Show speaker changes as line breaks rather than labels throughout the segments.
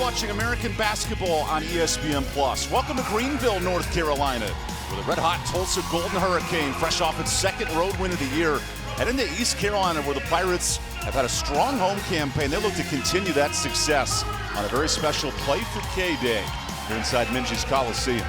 watching American basketball on ESPN+. Welcome to Greenville, North Carolina, where the red-hot Tulsa Golden Hurricane, fresh off its second road win of the year, head into East Carolina, where the Pirates have had a strong home campaign. They look to continue that success on a very special Play for K Day here inside Minges Coliseum.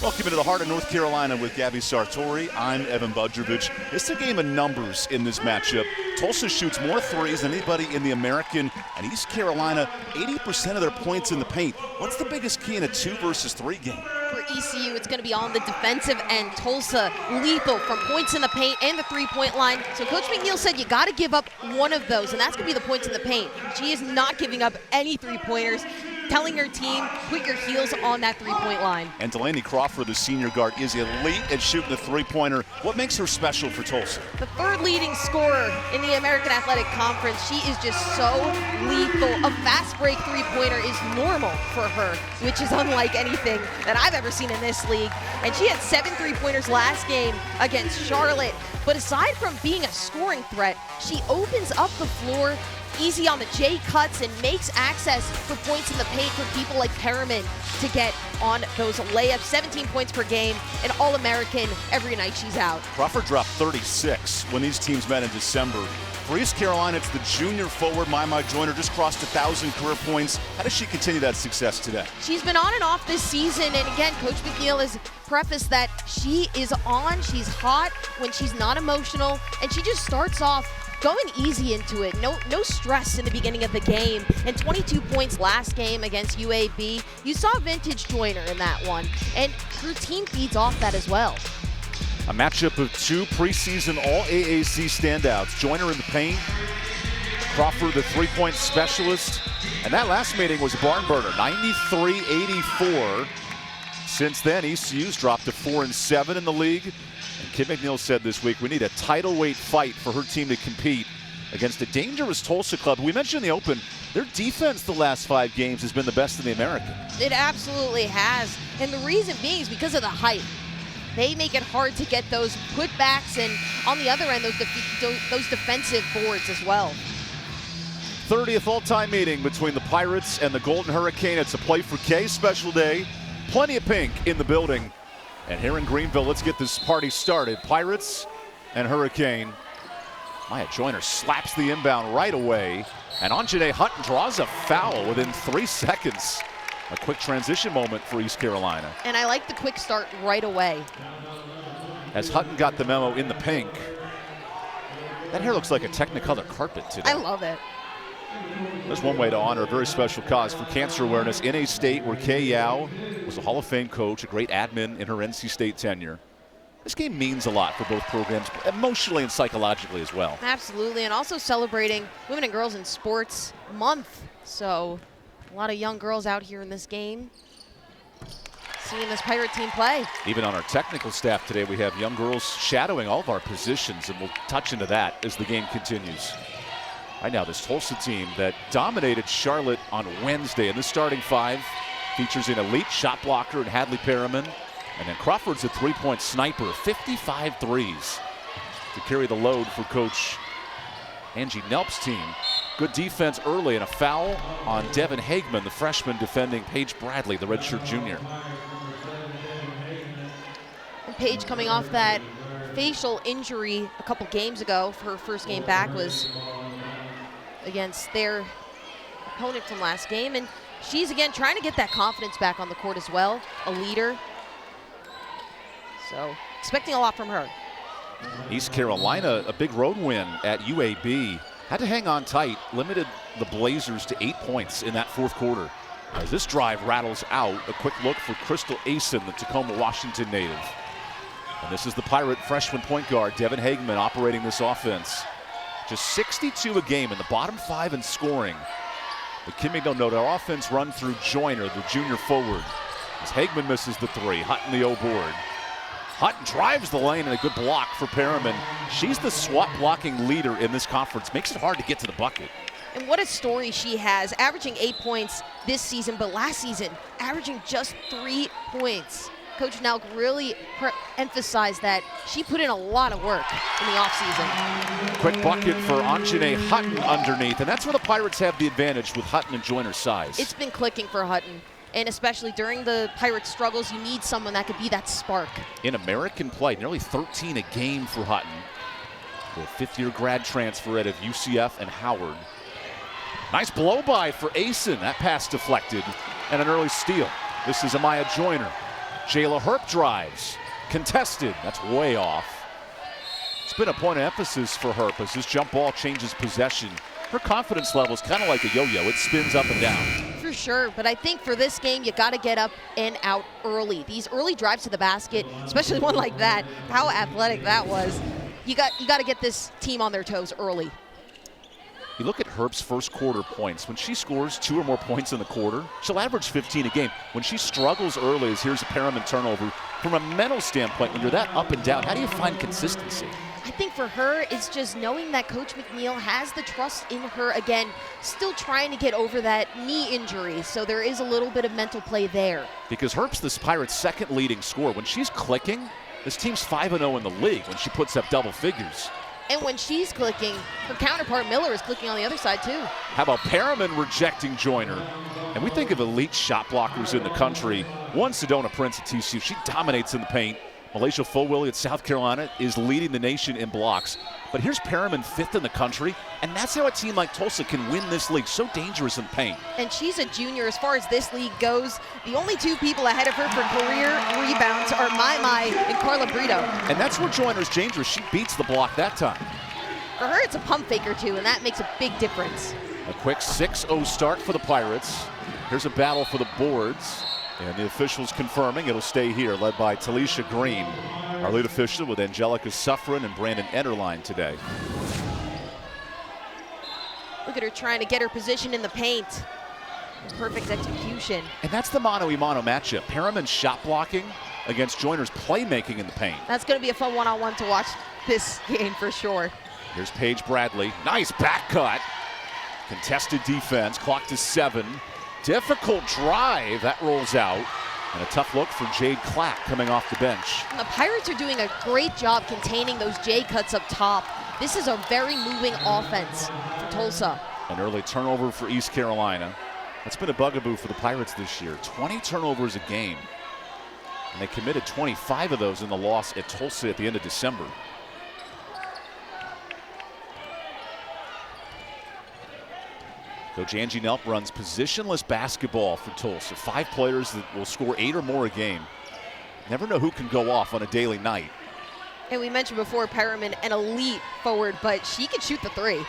Welcome into the heart of North Carolina with Gabby Sartori. I'm EvanBudrovich. It's a game of numbers in this matchup. Tulsa shoots more threes than anybody in the American, and East Carolina, 80% of their points in the paint. What's the biggest key in a 2 versus 3 game?
For ECU, it's going to be on the defensive end. Tulsa lethal from points in the paint and the three-point line. So Coach McNeil said you got to give up one of those, and that's going to be the points in the paint. She is not giving up any three-pointers, telling her team, put your heels on that three-point line. And
Delaney Crawford, the senior guard, is elite at shooting the three-pointer. What makes her special for Tulsa?
The third leading scorer in the American Athletic Conference. She is just so lethal. A fast break three-pointer is normal for her, which is unlike anything that I've ever seen in this league. And she had 7 three-pointers last game against Charlotte. But aside from being a scoring threat, she opens up the floor easy on the J cuts and makes access for points in the paint for people like Perriman to get on those layups. 17 points per game, an All-American every night she's out.
Crawford dropped 36 when these teams met in December. For East Carolina, it's the junior forward, Maya Joyner, just crossed 1,000 career points. How does she continue that success today?
She's been on and off this season, and again, Coach McNeil has prefaced that she is on, she's hot when she's not emotional, and she just starts off going easy into it. No stress in the beginning of the game. And 22 points last game against UAB. You saw vintage Joyner in that one. And her team feeds off that as well.
A matchup of 2 preseason All-AAC standouts. Joyner in the paint, Crawford the three-point specialist. And that last meeting was a barn burner, 93-84. Since then, ECU's dropped to 4-7 in the league. And Kim McNeil said this week, we need a title weight fight for her team to compete against a dangerous Tulsa club. We mentioned in the open, their defense the last 5 games has been the best in the American.
It absolutely has. And the reason being is because of the height. They make it hard to get those putbacks, and on the other end, those defensive boards as well.
30th all-time meeting between the Pirates and the Golden Hurricane. It's a Play for K special day. Plenty of pink in the building. And here in Greenville, let's get this party started. Pirates and Hurricane. Maya Joyner slaps the inbound right away. And Anjanae Hutton draws a foul within 3 seconds. A quick transition moment for East Carolina.
And I like the quick start right away.
As Hutton got the memo in the pink. That hair looks like a Technicolor carpet today.
I love it.
There's one way to honor a very special cause for cancer awareness in a state where Kay Yao was a Hall of Fame coach, a great admin in her NC State tenure. This game means a lot for both programs, emotionally and psychologically as well.
Absolutely, and also celebrating Women and Girls in Sports Month. So a lot of young girls out here in this game seeing this Pirate team play.
Even on our technical staff today, we have young girls shadowing all of our positions, and we'll touch into that as the game continues. Right now, this Tulsa team that dominated Charlotte on Wednesday, and this starting 5 features an elite shot blocker in Hadley Perriman, and then Crawford's a three-point sniper, 55 threes to carry the load for Coach Angie Nelp's team. Good defense early, and a foul on Devin Hagman, the freshman defending Paige Bradley, the redshirt junior.
And Paige coming off that facial injury a couple games ago. Her first game back was against their opponent from last game, and she's again trying to get that confidence back on the court as well, a leader. So expecting a lot from her.
East Carolina, a big road win at UAB. Had to hang on tight, limited the Blazers to 8 points in that 4th quarter. As this drive rattles out, a quick look for Crystal Asen, the Tacoma, Washington native. And this is the Pirate freshman point guard, Devin Hagman, operating this offense. Just 62 a game in the bottom 5 in scoring. But Kim McNeil noted our offense run through Joyner, the junior forward. As Hagman misses the 3, Hutton the O board. Hutton drives the lane and a good block for Perriman. She's the swat blocking leader in this conference. Makes it hard to get to the bucket.
And what a story she has, averaging 8 points this season, but last season averaging just 3 points. Coach Nelk really emphasized that she put in a lot of work in the offseason.
Quick bucket for Anjane Hutton underneath, and that's where the Pirates have the advantage with Hutton and Joyner's size.
It's been clicking for Hutton, and especially during the Pirates' struggles, you need someone that could be that spark. In
American play, nearly 13 a game for Hutton. The fifth-year grad transfer out of UCF and Howard. Nice blow-by for Asen. That pass deflected, and an early steal. This is Amaya Joyner. Jayla Herp drives. Contested. That's way off. It's been a point of emphasis for Herp as this jump ball changes possession. Her confidence level is kind of like a yo-yo. It spins up and down.
For sure, but I think for this game, you got to get up and out early. These early drives to the basket, especially one like that, how athletic that was. You got to get this team on their toes early.
You look at Herp's first quarter points. When she scores 2 or more points in the quarter, she'll average 15 a game. When she struggles early, as here's a Perriman turnover, from a mental standpoint, when you're that up and down, how do you find consistency?
I think for her, it's just knowing that Coach McNeil has the trust in her. Again, still trying to get over that knee injury, so there is a little bit of mental play there.
Because Herp's this Pirates' second leading scorer. When she's clicking, this team's 5-0 in the league when she puts up double figures.
And when she's clicking, her counterpart Miller is clicking on the other side too.
How about Perriman rejecting Joyner? And we think of elite shot blockers in the country. One, Sedona Prince at TCU. She dominates in the paint. Malaysia Fulwilly at South Carolina is leading the nation in blocks. But here's Perriman, 5th in the country, and that's how a team like Tulsa can win this league. So dangerous in paint.
And she's a junior as far as this league goes. The only 2 people ahead of her for career rebounds are Mai and Carla Brito.
And that's where Joyner's dangerous. She beats the block that time.
For her, it's a pump fake or 2, and that makes a big difference.
A quick 6-0 start for the Pirates. Here's a battle for the boards. And the officials confirming it'll stay here, led by Talisha Green, our lead official, with Angelica Suffren and Brandon Enderline today.
Look at her trying to get her position in the paint. Perfect execution.
And that's the mano-a-mano matchup. Perriman's shot blocking against Joyner's playmaking in the paint.
That's going to be a fun one-on-one to watch this game for sure.
Here's Paige Bradley. Nice back cut. Contested defense. Clock to 7. Difficult drive. That rolls out. And a tough look for Jade Clack coming off the bench.
And the Pirates are doing a great job containing those J cuts up top. This is a very moving offense for Tulsa.
An early turnover for East Carolina. That's been a bugaboo for the Pirates this year. 20 turnovers a game. And they committed 25 of those in the loss at Tulsa at the end of December. Coach Angie Nelp runs positionless basketball for Tulsa. 5 players that will score 8 or more a game. Never know who can go off on a daily night.
And we mentioned before, Perriman, an elite forward, but she can shoot the 3.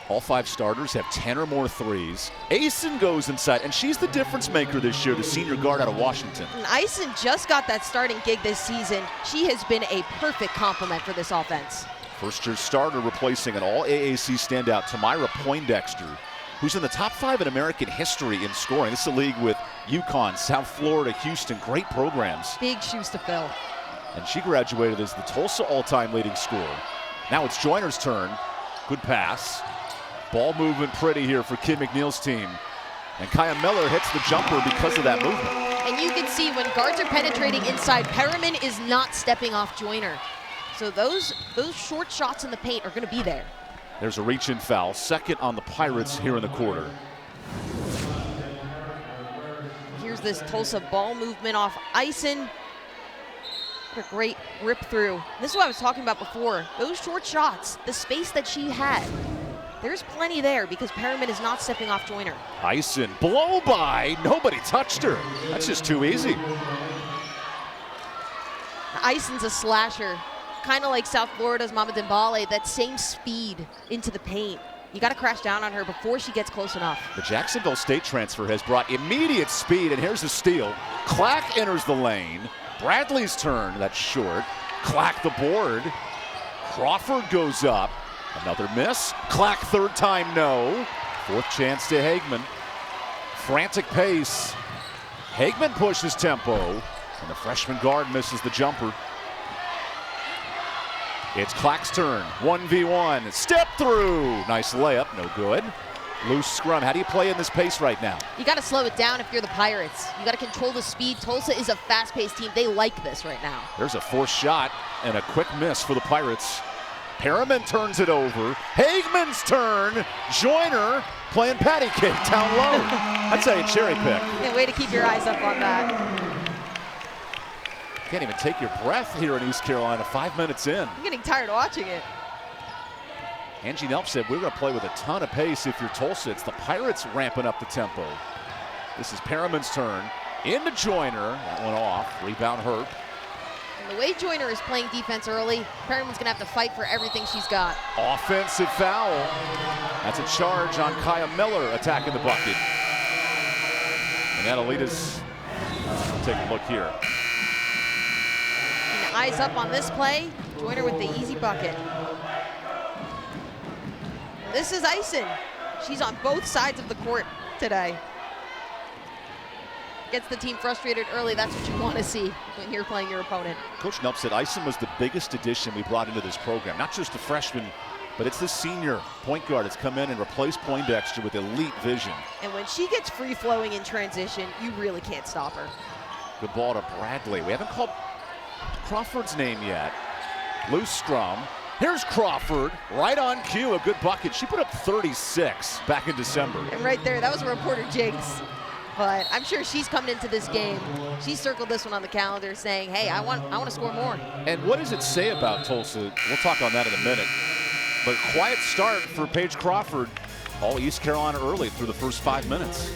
All 5 starters have 10 or more threes. Asen goes inside, and she's the difference maker this year, the senior guard out of Washington.
And Asen just got that starting gig this season. She has been a perfect complement for this offense.
First-year starter replacing an all-AAC standout, Tamira Poindexter, who's in the top 5 in American history in scoring. This is a league with UConn, South Florida, Houston, great programs.
Big shoes to fill.
And she graduated as the Tulsa all-time leading scorer. Now it's Joyner's turn. Good pass. Ball movement pretty here for Kim McNeil's team. And Kaya Miller hits the jumper because of that movement.
And you can see when guards are penetrating inside, Perriman is not stepping off Joyner. So those short shots in the paint are going to be there.
There's a reach-in foul, second on the Pirates here in the quarter.
Here's this Tulsa ball movement off Asen. What a great rip through. This is what I was talking about before. Those short shots, the space that she had, there's plenty there because Perriman is not stepping off Joyner.
Asen, blow by, nobody touched her. That's just too easy.
Asen's a slasher. Kind of like South Florida's Mama Dembele, that same speed into the paint. You got to crash down on her before she gets close enough.
The Jacksonville State transfer has brought immediate speed, and here's the steal. Clack enters the lane. Bradley's turn, that's short. Clack the board. Crawford goes up. Another miss. Clack 3rd time no. 4th chance to Hagman. Frantic pace. Hagman pushes tempo, and the freshman guard misses the jumper. It's Clack's turn, 1v1, step through. Nice layup, no good. Loose scrum. How do you play in this pace right now?
You got to slow it down if you're the Pirates. You got to control the speed. Tulsa is a fast-paced team. They like this right now.
There's a forced shot and a quick miss for the Pirates. Perriman turns it over. Hagman's turn. Joyner playing patty cake down low. That's how you cherry pick.
Yeah, way to keep your eyes up on that.
Can't even take your breath here in East Carolina 5 minutes in.
I'm getting tired watching it.
Angie Nelp said we're going to play with a ton of pace if you're Tulsa. It's the Pirates ramping up the tempo. This is Perriman's turn. Into Joyner. That one off. Rebound hurt.
And the way Joyner is playing defense early, Perriman's going to have to fight for everything she's got.
Offensive foul. That's a charge on Kaya Miller attacking the bucket. And that'll lead us. Take a look here.
And eyes up on this play. Joyner with the easy bucket. This is Ison. She's on both sides of the court today. Gets the team frustrated early. That's what you want to see when you're playing your opponent.
Coach Nelp said Ison was the biggest addition we brought into this program. Not just a freshman, but it's the senior point guard that's come in and replaced Poindexter with elite vision.
And when she gets free-flowing in transition, you really can't stop her.
Good ball to Bradley. We haven't called Crawford's name yet. Loose scrum. Here's Crawford, right on cue, a good bucket. She put up 36 back in December.
And right there, that was a reporter jinx. But I'm sure she's coming into this game. She circled this one on the calendar saying, hey, I want to score more.
And what does it say about Tulsa? We'll talk on that in a minute. But quiet start for Paige Crawford. All East Carolina early through the first 5 minutes.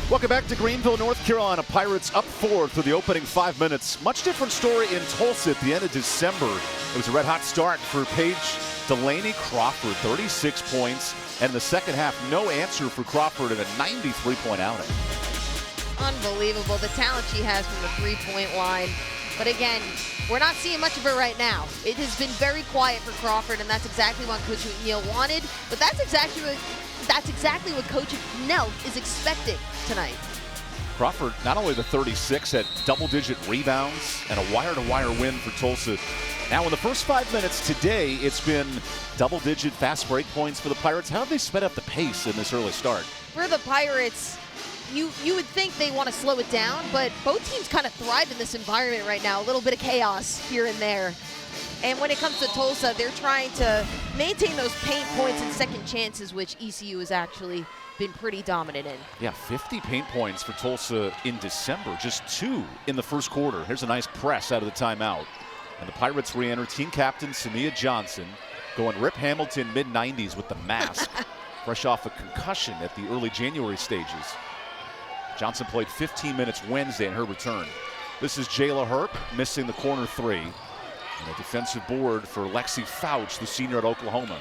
Welcome back to Greenville, North Carolina. Pirates up 4 through the opening 5 minutes. Much different story in Tulsa at the end of December. It was a red-hot start for Paige Delaney Crawford, 36 points. And in the second half, no answer for Crawford in a 93-point outing.
Unbelievable, the talent she has from the three-point line. But again, we're not seeing much of her right now. It has been very quiet for Crawford, and that's exactly what Coach McNeil wanted. But that's exactly what Coach Nelp is expecting tonight.
Crawford, not only the 36, had double-digit rebounds and a wire-to-wire win for Tulsa. Now in the first 5 minutes today, it's been double-digit fast break points for the Pirates. How have they sped up the pace in this early start?
For the Pirates, you would think they want to slow it down, but both teams kind of thrive in this environment right now. A little bit of chaos here and there. And when it comes to Tulsa, they're trying to maintain those paint points and second chances, which ECU has actually been pretty dominant in.
Yeah, 50 paint points for Tulsa in December, just 2 in the first quarter. Here's a nice press out of the timeout. And the Pirates re-enter team captain Samia Johnson, going Rip Hamilton mid-90s with the mask, fresh off a concussion at the early January stages. Johnson played 15 minutes Wednesday in her return. This is Jayla Herp missing the corner three. And a defensive board for Lexi Fouch, the senior at Oklahoma.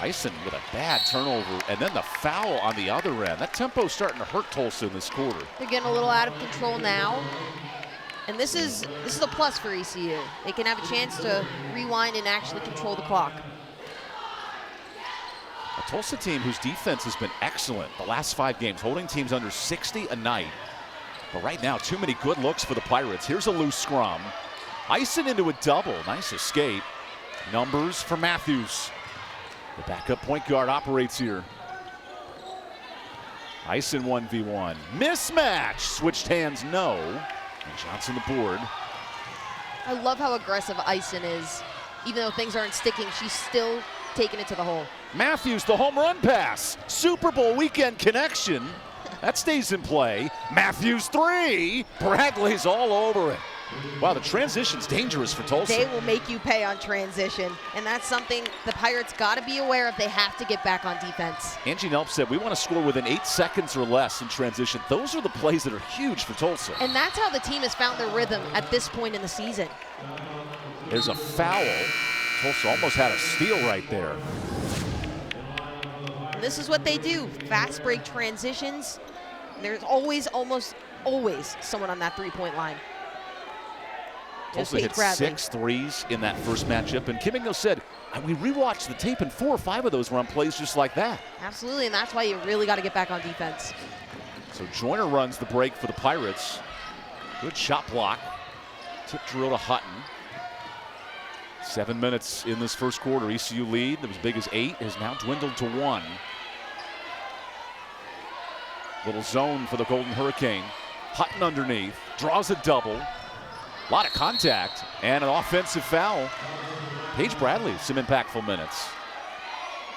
Eisen with a bad turnover, and then the foul on the other end. That tempo's starting to hurt Tulsa in this quarter.
They're getting a little out of control now. And this is a plus for ECU. They can have a chance to rewind and actually control the clock.
A Tulsa team whose defense has been excellent the last 5 games, holding teams under 60 a night. But right now, too many good looks for the Pirates. Here's a loose scrum. Eisen into a double. Nice escape. Numbers for Matthews. The backup point guard operates here. Eisen 1v1. Mismatch. Switched hands, no. And Johnson the board.
I love how aggressive Eisen is. Even though things aren't sticking, she's still taking it to the hole.
Matthews, the home run pass. Super Bowl weekend connection. That stays in play. Matthews 3. Bradley's all over it. Wow, the transition's dangerous for Tulsa.
They will make you pay on transition, and that's something the Pirates got to be aware of. They have to get back on defense.
Angie Nelp said, we want to score within 8 seconds or less in transition. Those are the plays that are huge for Tulsa.
And that's how the team has found their rhythm at this point in the season.
There's a foul. Tulsa almost had a steal right there.
And this is what they do, fast break transitions. There's almost always someone on that three-point line.
Tulsa hit 6 threes in that first matchup, and Kim Ingo said, we rewatched the tape, and 4 or 5 of those were on plays just like that.
Absolutely, and that's why you really got to get back on defense.
So Joyner runs the break for the Pirates. Good shot block. Tip drill to Hutton. 7 minutes in this first quarter. ECU lead that was big as 8 has now dwindled to 1. Little zone for the Golden Hurricane. Hutton underneath, draws a double. A lot of contact and an offensive foul. Paige Bradley, some impactful minutes.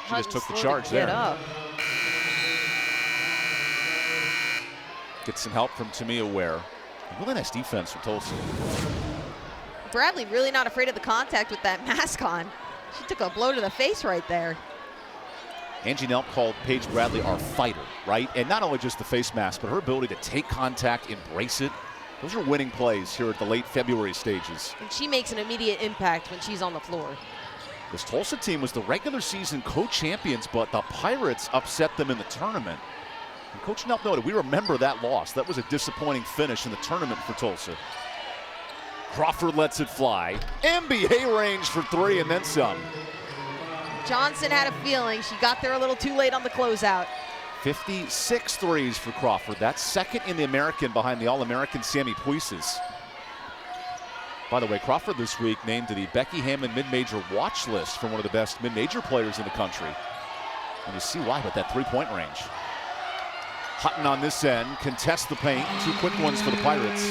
She just took the charge there. Get some help from Tamia Ware. Really nice defense from Tulsa.
Bradley really not afraid of the contact with that mask on. She took a blow to the face right there.
Angie Nelp called Paige Bradley our fighter, right? And not only just the face mask, but her ability to take contact, embrace it. Those are winning plays here at the late February stages.
And she makes an immediate impact when she's on the floor.
This Tulsa team was the regular season co-champions, but the Pirates upset them in the tournament. And Coach Nelp noted, we remember that loss. That was a disappointing finish in the tournament for Tulsa. Crawford lets it fly. NBA range for 3 and then some.
Johnson had a feeling. She got there a little too late on the closeout.
56 threes for Crawford. That's second in the American behind the All-American Sammy Puises. By the way, Crawford this week named to the Becky Hammond mid-major watch list for one of the best mid-major players in the country. And you see why with that three-point range. Hutton on this end, contests the paint. 2 quick ones for the Pirates.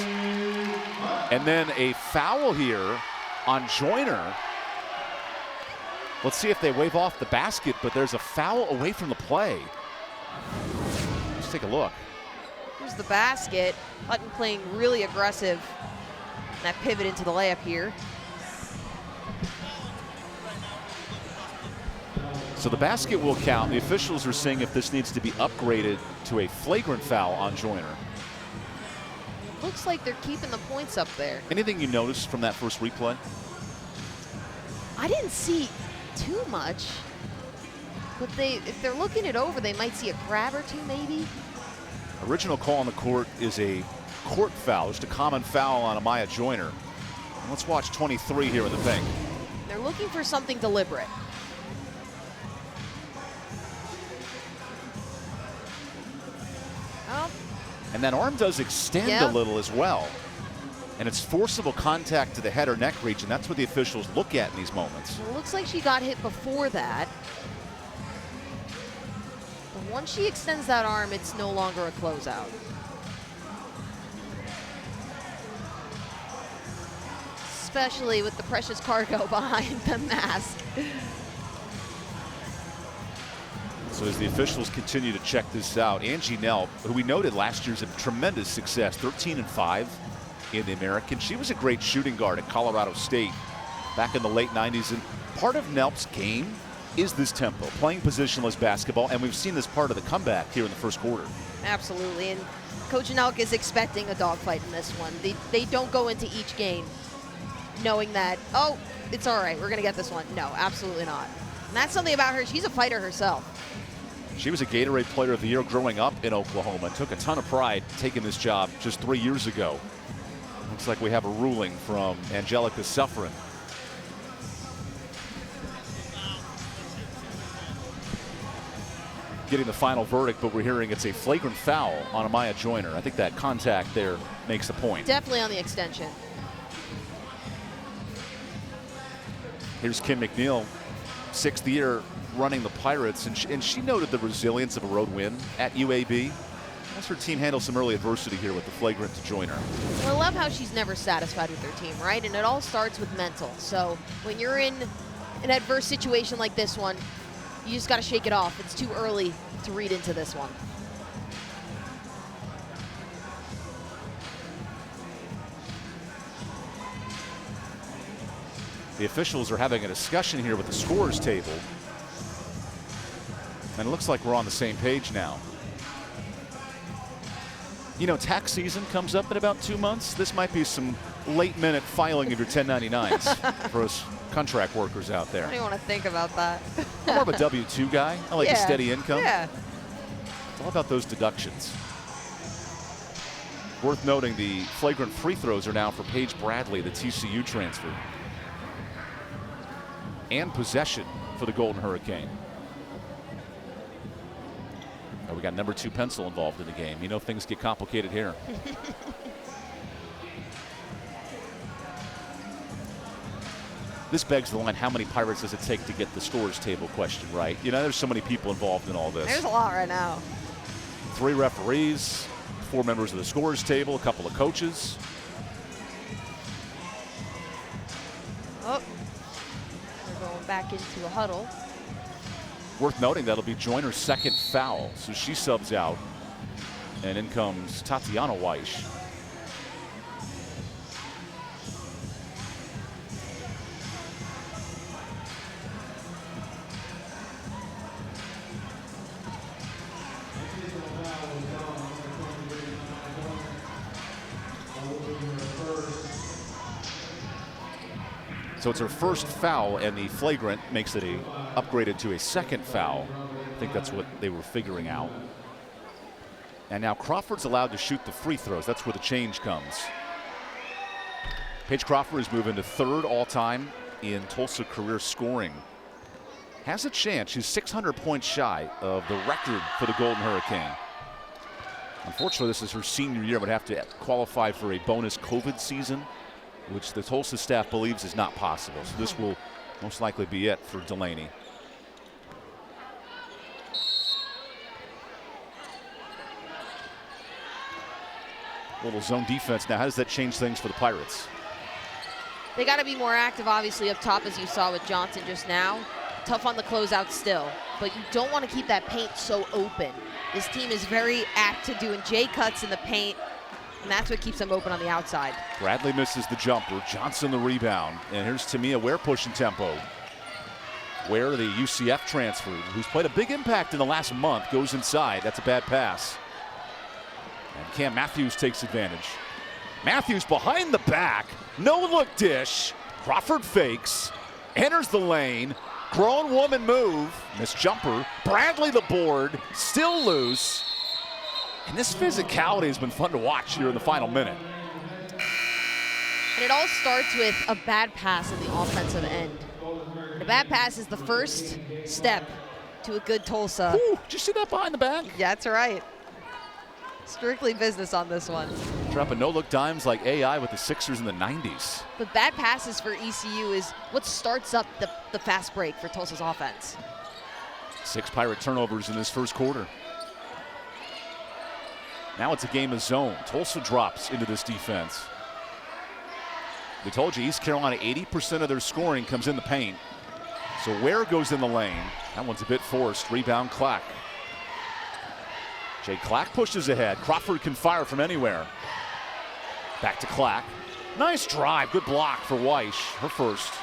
And then a foul here on Joyner. Let's see if they wave off the basket, but there's a foul away from the play. Let's take a look.
Here's the basket. Hutton playing really aggressive. That pivot into the layup here.
So the basket will count. The officials are saying if this needs to be upgraded to a flagrant foul on Joyner.
Looks like they're keeping the points up there.
Anything you noticed from that first replay?
I didn't see too much. But if they're looking it over, they might see a grab or two maybe.
Original call on the court is a court foul, just a common foul on Amaya Joyner. And let's watch 23 here in the paint.
They're looking for something deliberate. Oh.
And that arm does extend a little as well. And it's forcible contact to the head or neck region. That's what the officials look at in these moments.
It looks like she got hit before that. But once she extends that arm, it's no longer a closeout. Especially with the precious cargo behind the mask.
So as the officials continue to check this out, Angie Nelp, who we noted last year's a tremendous success, 13-5. in the American. She was a great shooting guard at Colorado State back in the late 90s. And part of Nelp's game is this tempo, playing positionless basketball. And we've seen this part of the comeback here in the first quarter.
Absolutely. And Coach Nelk is expecting a dogfight in this one. They don't go into each game knowing that, oh, it's all right, we're going to get this one. No, absolutely not. And that's something about her. She's a fighter herself.
She was a Gatorade Player of the Year growing up in Oklahoma. Took a ton of pride taking this job just 3 years ago. Looks like we have a ruling from Angelica Suffren. Getting the final verdict, but we're hearing it's a flagrant foul on Amaya Joyner. I think that contact there makes the point.
Definitely on the extension.
Here's Kim McNeil, 6th year running the Pirates, and she noted the resilience of a road win at UAB. As her team handles some early adversity here with the flagrant to Joyner.
Well, I love how she's never satisfied with her team, right? And it all starts with mental. So when you're in an adverse situation like this one, you just got to shake it off. It's too early to read into this one.
The officials are having a discussion here with the scorers table. And it looks like we're on the same page now. You know, tax season comes up in about 2 months. This might be some late-minute filing of your 1099s for us contract workers out there.
I don't even want to think about that.
I'm more of a W-2 guy. I like a steady income.
Yeah.
It's all about those deductions. Worth noting, the flagrant free throws are now for Paige Bradley, the TCU transfer. And possession for the Golden Hurricane. Oh, we got number 2 pencil involved in the game. You know things get complicated here. This begs the line, how many Pirates does it take to get the scorers table question right? You know, there's so many people involved in all this.
There's a lot right now.
3 referees, 4 members of the scorers table, a couple of coaches.
Oh, we're going back into a huddle.
Worth noting that'll be Joyner's 2nd foul, so she subs out. And in comes Tatiana Weish. So it's her first foul, and the flagrant makes it upgraded to a 2nd foul. I think that's what they were figuring out. And now Crawford's allowed to shoot the free throws. That's where the change comes. Paige Crawford is moving to 3rd all-time in Tulsa career scoring. Has a chance. She's 600 points shy of the record for the Golden Hurricane. Unfortunately, this is her senior year. Would have to qualify for a bonus COVID season, which the Tulsa staff believes is not possible. So this will most likely be it for Delaney. Little zone defense now. How does that change things for the Pirates?
They got to be more active, obviously, up top, as you saw with Johnson just now. Tough on the closeout still, but you don't want to keep that paint so open. This team is very apt to doing J-cuts in the paint, and that's what keeps them open on the outside.
Bradley misses the jumper. Johnson the rebound. And here's Tamia Ware pushing tempo. Ware, the UCF transfer, who's played a big impact in the last month, goes inside. That's a bad pass. And Cam Matthews takes advantage. Matthews behind the back. No-look dish. Crawford fakes. Enters the lane. Grown woman move. Missed jumper. Bradley the board. Still loose. And this physicality has been fun to watch here in the final minute.
And it all starts with a bad pass on the offensive end. And a bad pass is the first step to a good Tulsa.
Ooh, did you see that behind the back?
Yeah, that's right. Strictly business on this one.
Dropping no-look dimes like AI with the Sixers in the 90s.
But bad passes for ECU is what starts up the fast break for Tulsa's offense.
6 Pirate turnovers in this first quarter. Now it's a game of zone. Tulsa drops into this defense. We told you East Carolina, 80% of their scoring comes in the paint. So Ware goes in the lane. That one's a bit forced. Rebound Clack. Jay Clack pushes ahead. Crawford can fire from anywhere. Back to Clack. Nice drive, good block for Weish, her first.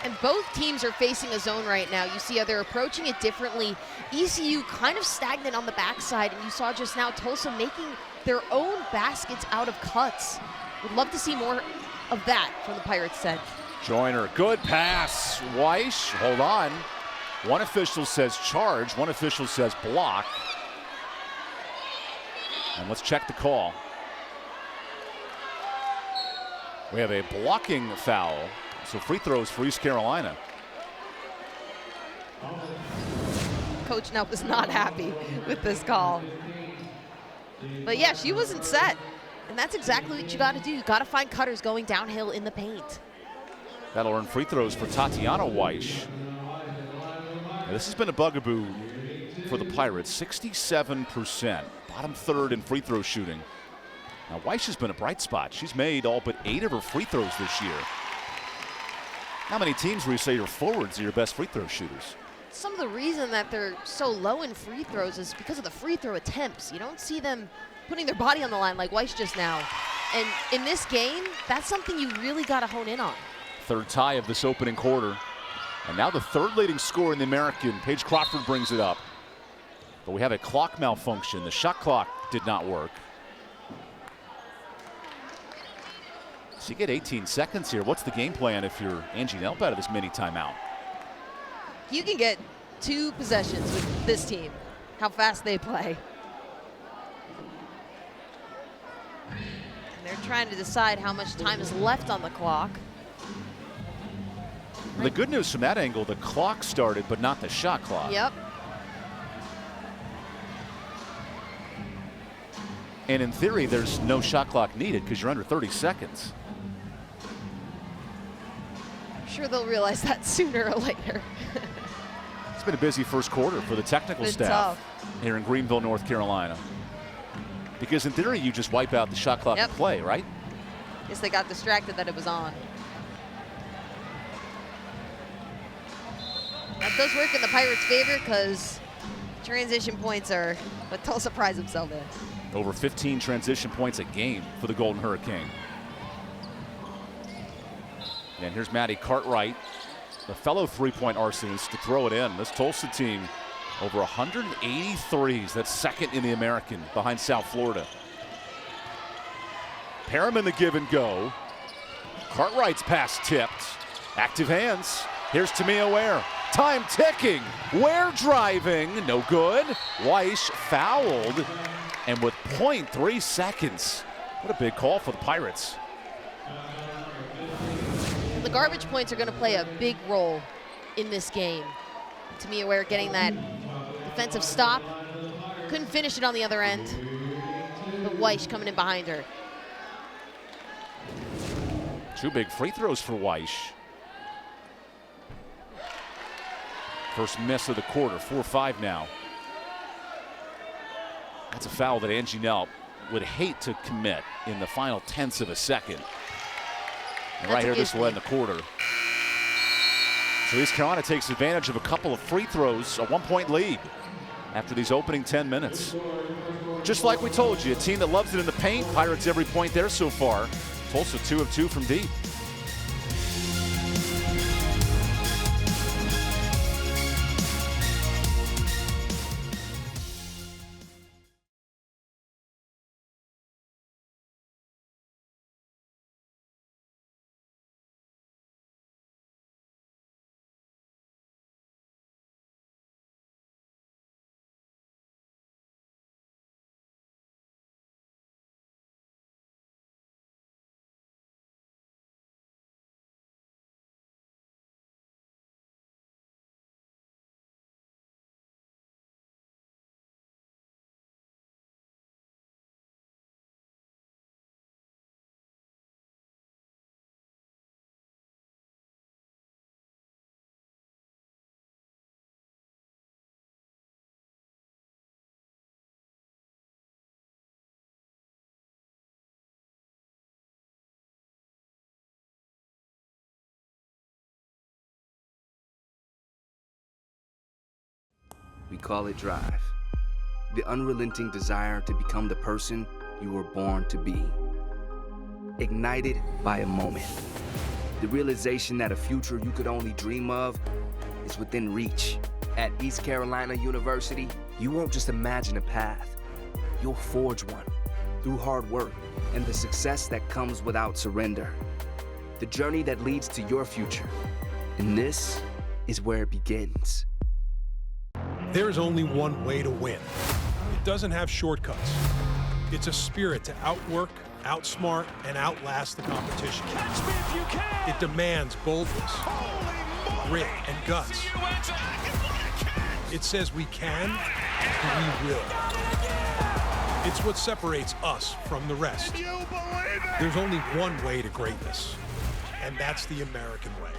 And both teams are facing a zone right now. You see how they're approaching it differently. ECU kind of stagnant on the backside, and you saw just now Tulsa making their own baskets out of cuts. Would love to see more of that from the Pirates set.
Joyner, good pass. Weish, hold on. One official says charge, one official says block. And let's check the call. We have a blocking foul, so free throws for East Carolina.
Coach Nelp was not happy with this call. But yeah, she wasn't set. And that's exactly what you got to do. You got to find cutters going downhill in the paint.
That'll earn free throws for Tatiana Weish. Now, this has been a bugaboo for the Pirates, 67%, bottom third in free throw shooting. Now, Weish has been a bright spot. She's made all but 8 of her free throws this year. How many teams where you say your forwards are your best free throw shooters?
Some of the reason that they're so low in free throws is because of the free throw attempts. You don't see them putting their body on the line like Weish just now. And in this game, that's something you really got to hone in on.
Third tie of this opening quarter. And now the third leading scorer in the American. Paige Crawford brings it up. But we have a clock malfunction. The shot clock did not work. So you get 18 seconds here. What's the game plan if you're Angie Nelp out of this mini timeout?
You can get 2 possessions with this team, how fast they play. And they're trying to decide how much time is left on the clock.
The good news from that angle, the clock started, but not the shot clock.
Yep.
And in theory, there's no shot clock needed because you're under 30 seconds.
I'm sure they'll realize that sooner or later.
It's been a busy first quarter for the technical staff here in Greenville, North Carolina. Because in theory, you just wipe out the shot clock and play, right?
Guess they got distracted that it was on. That does work in the Pirates' favor because transition points are what Tulsa prides himself in.
Over 15 transition points a game for the Golden Hurricane. And here's Maddie Cartwright, the fellow three-point arsonist, to throw it in. This Tulsa team, over 183s. That's second in the American behind South Florida. Perriman the give and go. Cartwright's pass tipped. Active hands. Here's Tamia Ware. Time ticking. Ware driving. No good. Weish fouled. And with 0.3 seconds. What a big call for the Pirates.
The garbage points are going to play a big role in this game. Tamia Ware getting that defensive stop. Couldn't finish it on the other end. But Weish coming in behind her.
2 big free throws for Weish. First miss of the quarter, 4-5 now. That's a foul that Angie Nelp would hate to commit in the final tenths of a second. And right here, this will end the quarter. So East Carolina takes advantage of a couple of free throws, a 1-point lead after these opening 10 minutes. Just like we told you, a team that loves it in the paint. Pirates every point there so far. Tulsa 2 of 2 from deep.
We call it drive. The unrelenting desire to become the person you were born to be. Ignited by a moment. The realization that a future you could only dream of is within reach. At East Carolina University, you won't just imagine a path. You'll forge one through hard work and the success that comes without surrender. The journey that leads to your future. And this is where it begins.
There is only one way to win. It doesn't have shortcuts. It's a spirit to outwork, outsmart, and outlast the competition.
Catch me if you can.
It demands boldness, grit, and guts. It says we can, and we will. It's what separates us from the rest. There's only one way to greatness, and that's the American way.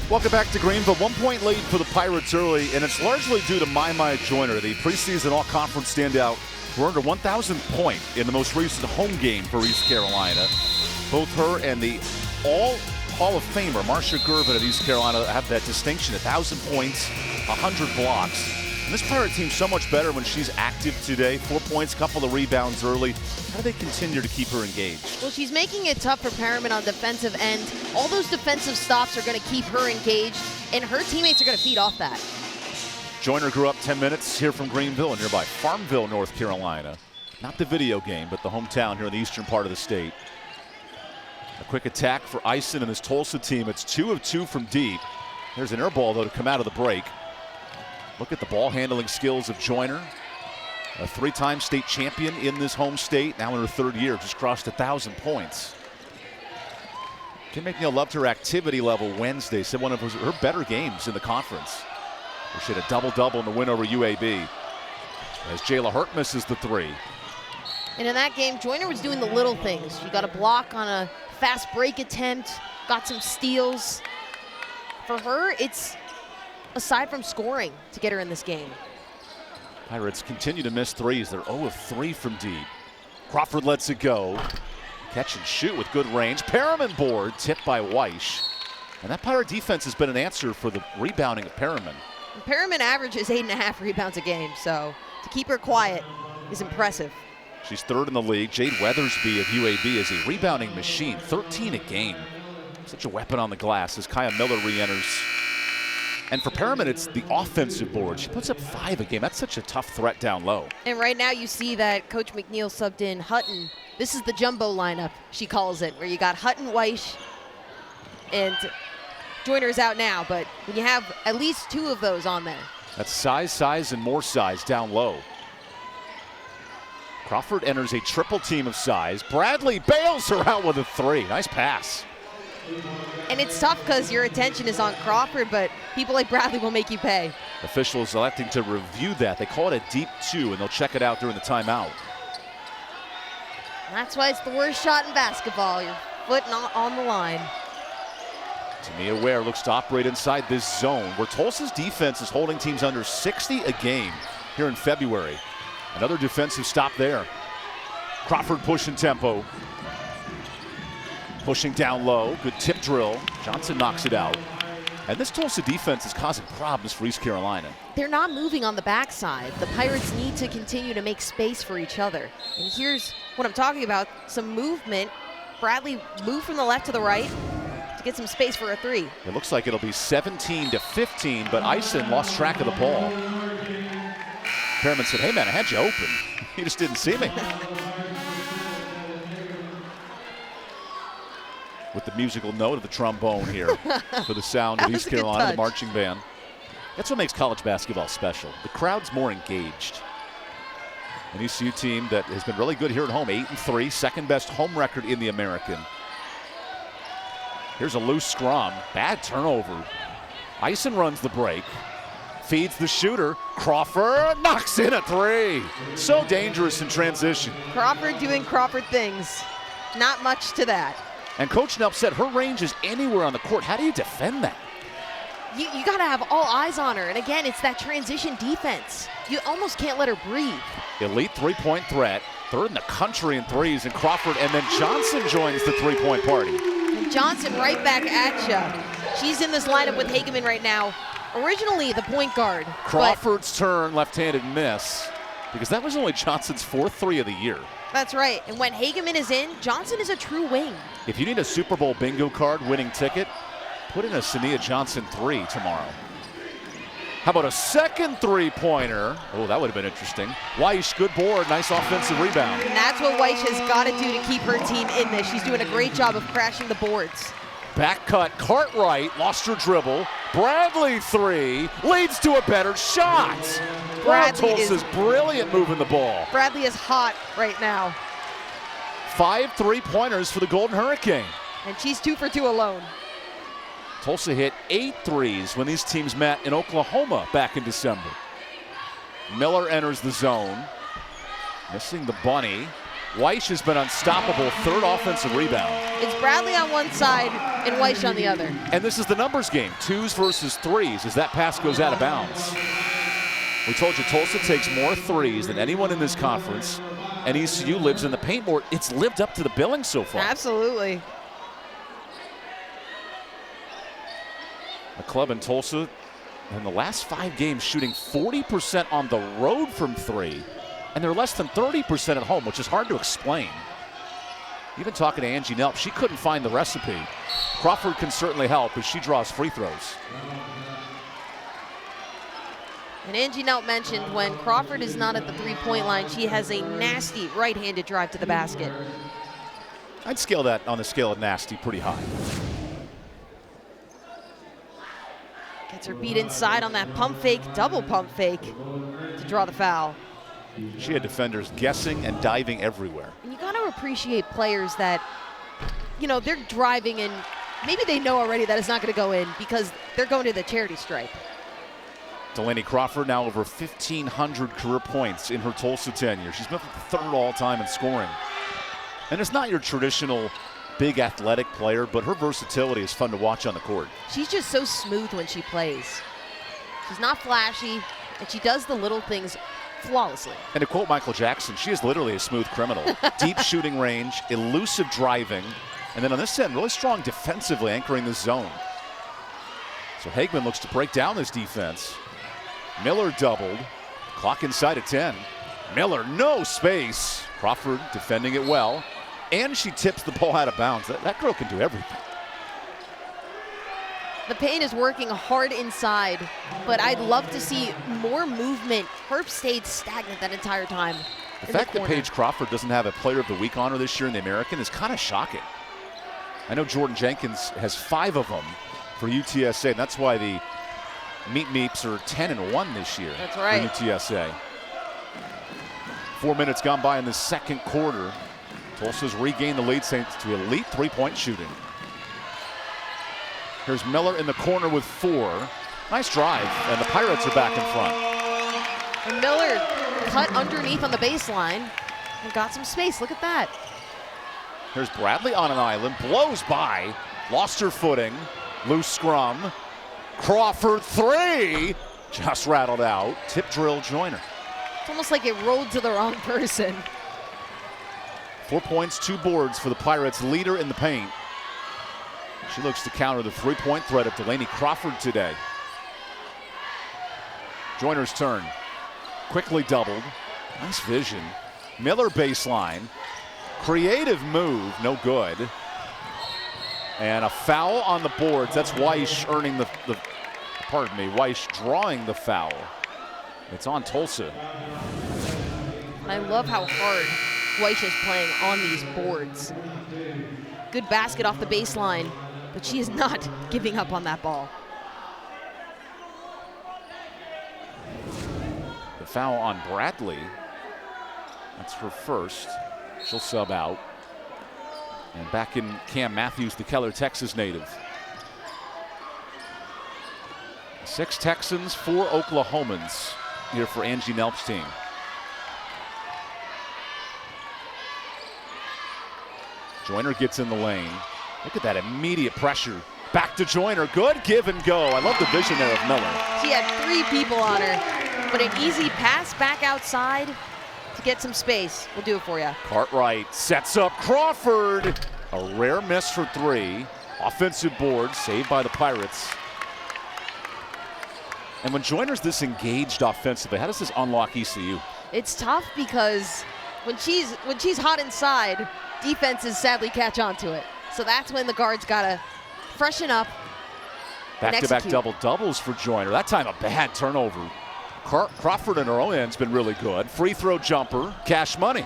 Welcome back to Greenville. 1 point lead for the Pirates early, and it's largely due to Maya Joyner, the preseason all-conference standout, who earned her 1,000th point in the most recent home game for East Carolina. Both her and the all-Hall of Famer, Marcia Gervin of East Carolina, have that distinction, 1,000 points, 100 blocks. And this Pirate team's so much better when she's active today. 4 points, couple of rebounds early. How do they continue to keep her engaged?
Well, she's making it tough for Perriman on defensive end. All those defensive stops are going to keep her engaged, and her teammates are going to feed off that.
Joyner grew up 10 minutes here from Greenville in nearby Farmville, North Carolina. Not the video game, but the hometown here in the eastern part of the state. A quick attack for Eisen and his Tulsa team. It's 2 of 2 from deep. There's an air ball, though, to come out of the break. Look at the ball handling skills of Joyner. A 3-time state champion in this home state, now in her 3rd year, just crossed 1,000 points. Kim McNeil loved her activity level Wednesday, said one of her better games in the conference. She had a double-double in the win over UAB. As Jayla Hurt misses the 3.
And in that game, Joyner was doing the little things. She got a block on a fast break attempt, got some steals. For her, it's aside from scoring to get her in this game.
Pirates continue to miss threes. They're 0 of 3 from deep. Crawford lets it go. Catch and shoot with good range. Perriman board, tipped by Weish. And that Pirate defense has been an answer for the rebounding of Perriman.
Perriman averages 8.5 rebounds a game, so to keep her quiet is impressive.
She's 3rd in the league. Jade Weathersby of UAB is a rebounding machine, 13 a game. Such a weapon on the glass as Kaya Miller re-enters. And for Perriman, it's the offensive board. She puts up 5 a game. That's such a tough threat down low.
And right now you see that Coach McNeil subbed in Hutton. This is the jumbo lineup, she calls it, where you got Hutton, Weish, and Joyner's out now, but when you have at least 2 of those on there.
That's size, and more size down low. Crawford enters a triple team of size. Bradley bails her out with a 3. Nice pass.
And it's tough because your attention is on Crawford, but people like Bradley will make you pay.
Officials electing to review that. They call it a deep 2, and they'll check it out during the timeout.
That's why it's the worst shot in basketball. Your foot not on the line.
Tamia Ware looks to operate inside this zone, where Tulsa's defense is holding teams under 60 a game here in February. Another defensive stop there. Crawford pushing tempo. Pushing down low, good tip drill. Johnson knocks it out. And this Tulsa defense is causing problems for East Carolina.
They're not moving on the backside. The Pirates need to continue to make space for each other. And here's what I'm talking about, some movement. Bradley moved from the left to the right to get some space for a 3.
It looks like it'll be 17 to 15, but Eisen lost track of the ball. Perriman said, hey man, I had you open. You just didn't see me. With the musical note of the trombone here for the sound of East Carolina, the marching band. That's what makes college basketball special. The crowd's more engaged. An ECU team that has been really good here at home, 8-3, 2nd best home record in the American. Here's a loose scrum, bad turnover. Eisen runs the break, feeds the shooter. Crawford knocks in a 3. So dangerous in transition.
Crawford doing Crawford things. Not much to that.
And Coach Nelp said her range is anywhere on the court. How do you defend that?
You got to have all eyes on her. And again, it's that transition defense. You almost can't let her breathe.
Elite 3-point threat. 3rd in the country in threes. And Crawford, and then Johnson joins the 3-point party.
And Johnson right back at you. She's in this lineup with Hageman right now. Originally the point guard.
Crawford's turn, left-handed miss, because that was only Johnson's 4th three of the year.
That's right. And when Hageman is in, Johnson is a true wing.
If you need a Super Bowl bingo card winning ticket, put in a Sania Johnson 3 tomorrow. How about a second three-pointer? Oh, that would have been interesting. Weish, good board, nice offensive rebound.
And that's what Weish has got to do to keep her team in this. She's doing a great job of crashing the boards.
Back cut, Cartwright, lost her dribble. Bradley 3 leads to a better shot. Tulsa's brilliant moving the ball.
Bradley is hot right now.
5 3-pointers for the Golden Hurricane.
And she's 2 for 2 alone.
Tulsa hit 8 threes when these teams met in Oklahoma back in December. Miller enters the zone, missing the bunny. Weish has been unstoppable, 3rd offensive rebound.
It's Bradley on one side and Weish on the other.
And this is the numbers game, 2s versus 3s as that pass goes out of bounds. We told you Tulsa takes more 3s than anyone in this conference, and ECU lives in the paint more. It's lived up to the billing so far.
Absolutely.
The club in Tulsa in the last 5 games shooting 40% on the road from 3, and they're less than 30% at home, which is hard to explain. Even talking to Angie Nelp, she couldn't find the recipe. Crawford can certainly help as she draws free throws.
And Angie Nelp mentioned when Crawford is not at the three-point line, she has a nasty right-handed drive to the basket.
I'd scale that on the scale of nasty pretty high.
Gets her beat inside on that pump fake, double pump fake to draw the foul.
She had defenders guessing and diving everywhere.
And you got to appreciate players that, you know, they're driving and maybe they know already that it's not going to go in because they're going to the charity stripe.
Delaney Crawford now over 1,500 career points in her Tulsa tenure. She's been 3rd all-time in scoring. And it's not your traditional big athletic player, but her versatility is fun to watch on the court.
She's just so smooth when she plays. She's not flashy, and she does the little things flawlessly.
And to quote Michael Jackson, she is literally a smooth criminal. Deep shooting range, elusive driving, and then on this end, really strong defensively anchoring the zone. So Hageman looks to break down this defense. Miller doubled, clock inside at 10. Miller, no space. Crawford defending it well, and she tips the ball out of bounds. That girl can do everything.
The paint is working hard inside, but I'd love to see more movement. Herb stayed stagnant that entire time.
The fact that Paige Crawford doesn't have a Player of the Week honor this year in the American is kind of shocking. I know Jordan Jenkins has 5 of them for UTSA, and that's why the Meeps are 10-1 this year.
That's right.
For UTSA. 4 minutes gone by in the second quarter. Tulsa's regained the lead thanks to elite 3-point shooting. Here's Miller in the corner with 4. Nice drive, and the Pirates are back in front.
And Miller cut underneath on the baseline and got some space. Look at that.
Here's Bradley on an island, blows by, lost her footing, loose scrum. Crawford 3, just rattled out. Tip drill Joyner.
It's almost like it rolled to the wrong person.
4 points, 2 boards for the Pirates, leader in the paint. She looks to counter the 3-point threat of Delaney Crawford today. Joyner's turn. Quickly doubled. Nice vision. Miller baseline. Creative move, no good. And a foul on the boards. That's Weish earning Weish drawing the foul. It's on Tulsa.
I love how hard Weish is playing on these boards. Good basket off the baseline, but she is not giving up on that ball.
The foul on Bradley. That's her first. She'll sub out. And back in Cam Matthews, the Keller, Texas native. 6 Texans, 4 Oklahomans here for Angie Nelp's team. Joyner gets in the lane. Look at that immediate pressure. Back to Joyner. Good give and go. I love the vision there of Miller.
She had 3 people on her, but an easy pass back outside to get some space. We'll do it for you.
Cartwright sets up Crawford. A rare miss for 3. Offensive board saved by the Pirates. And when Joyner's this engaged offensively, how does this unlock ECU?
It's tough because when she's hot inside, defenses sadly catch on to it. So that's when the guards gotta freshen up.
Back-to-back double-doubles for Joyner. That time a bad turnover. Crawford in her own end's been really good. Free throw jumper, cash money.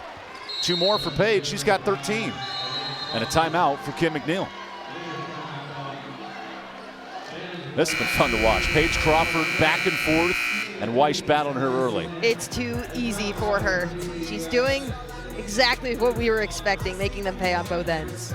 2 more for Paige. She's got 13. And a timeout for Kim McNeil. This has been fun to watch. Paige Crawford back and forth, and Weiss battling her early.
It's too easy for her. She's doing exactly what we were expecting, making them pay on both ends.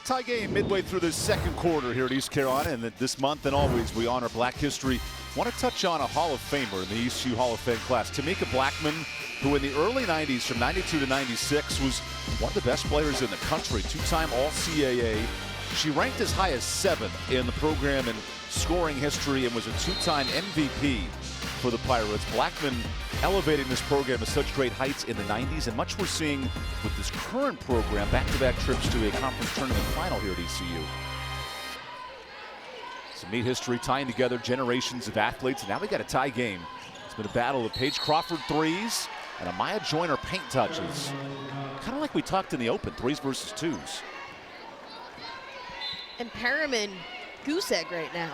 Tie game midway through the second quarter here at East Carolina, and this month and always we honor Black history. Want to touch on a Hall of Famer in the ECU Hall of Fame class, Tamika Blackman, who in the early 90s, from 92 to 96, was one of the best players in the country, 2-time All-CAA. She ranked as high as 7th in the program in scoring history and was a 2-time MVP for the Pirates. Blackman elevating this program to such great heights in the 90s, and much we're seeing with this current program, back-to-back trips to a conference tournament final here at ECU. Some neat history tying together generations of athletes, and now we got a tie game. It's been a battle of Paige Crawford threes and Amaya Joyner paint touches. Kind of like we talked in the open, 3s versus 2s.
And Perriman goose egg right now.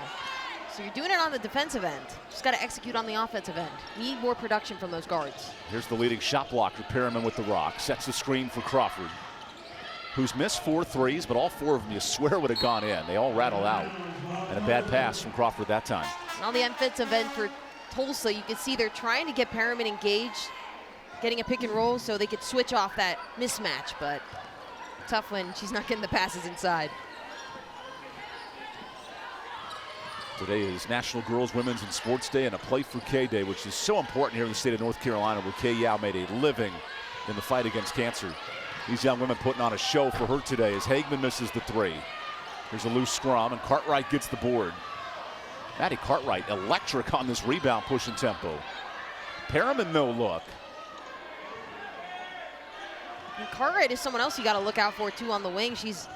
So you're doing it on the defensive end. Just got to execute on the offensive end. Need more production from those guards.
Here's the leading shot blocker, Perriman with the rock. Sets the screen for Crawford, who's missed 4 threes, but all 4 of them you swear would have gone in. They all rattled out. And a bad pass from Crawford that time.
And on the offensive end for Tulsa, you can see they're trying to get Perriman engaged, getting a pick and roll so they could switch off that mismatch, but tough when she's not getting the passes inside.
Today is National Girls, Women's, and Sports Day and a Play for K Day, which is so important here in the state of North Carolina, where Kay Yao made a living in the fight against cancer. These young women putting on a show for her today as Hagman misses the 3. Here's a loose scrum, and Cartwright gets the board. Maddie Cartwright electric on this rebound pushing tempo. Perriman no look.
And Cartwright is someone else you got to look out for too on the wing. She's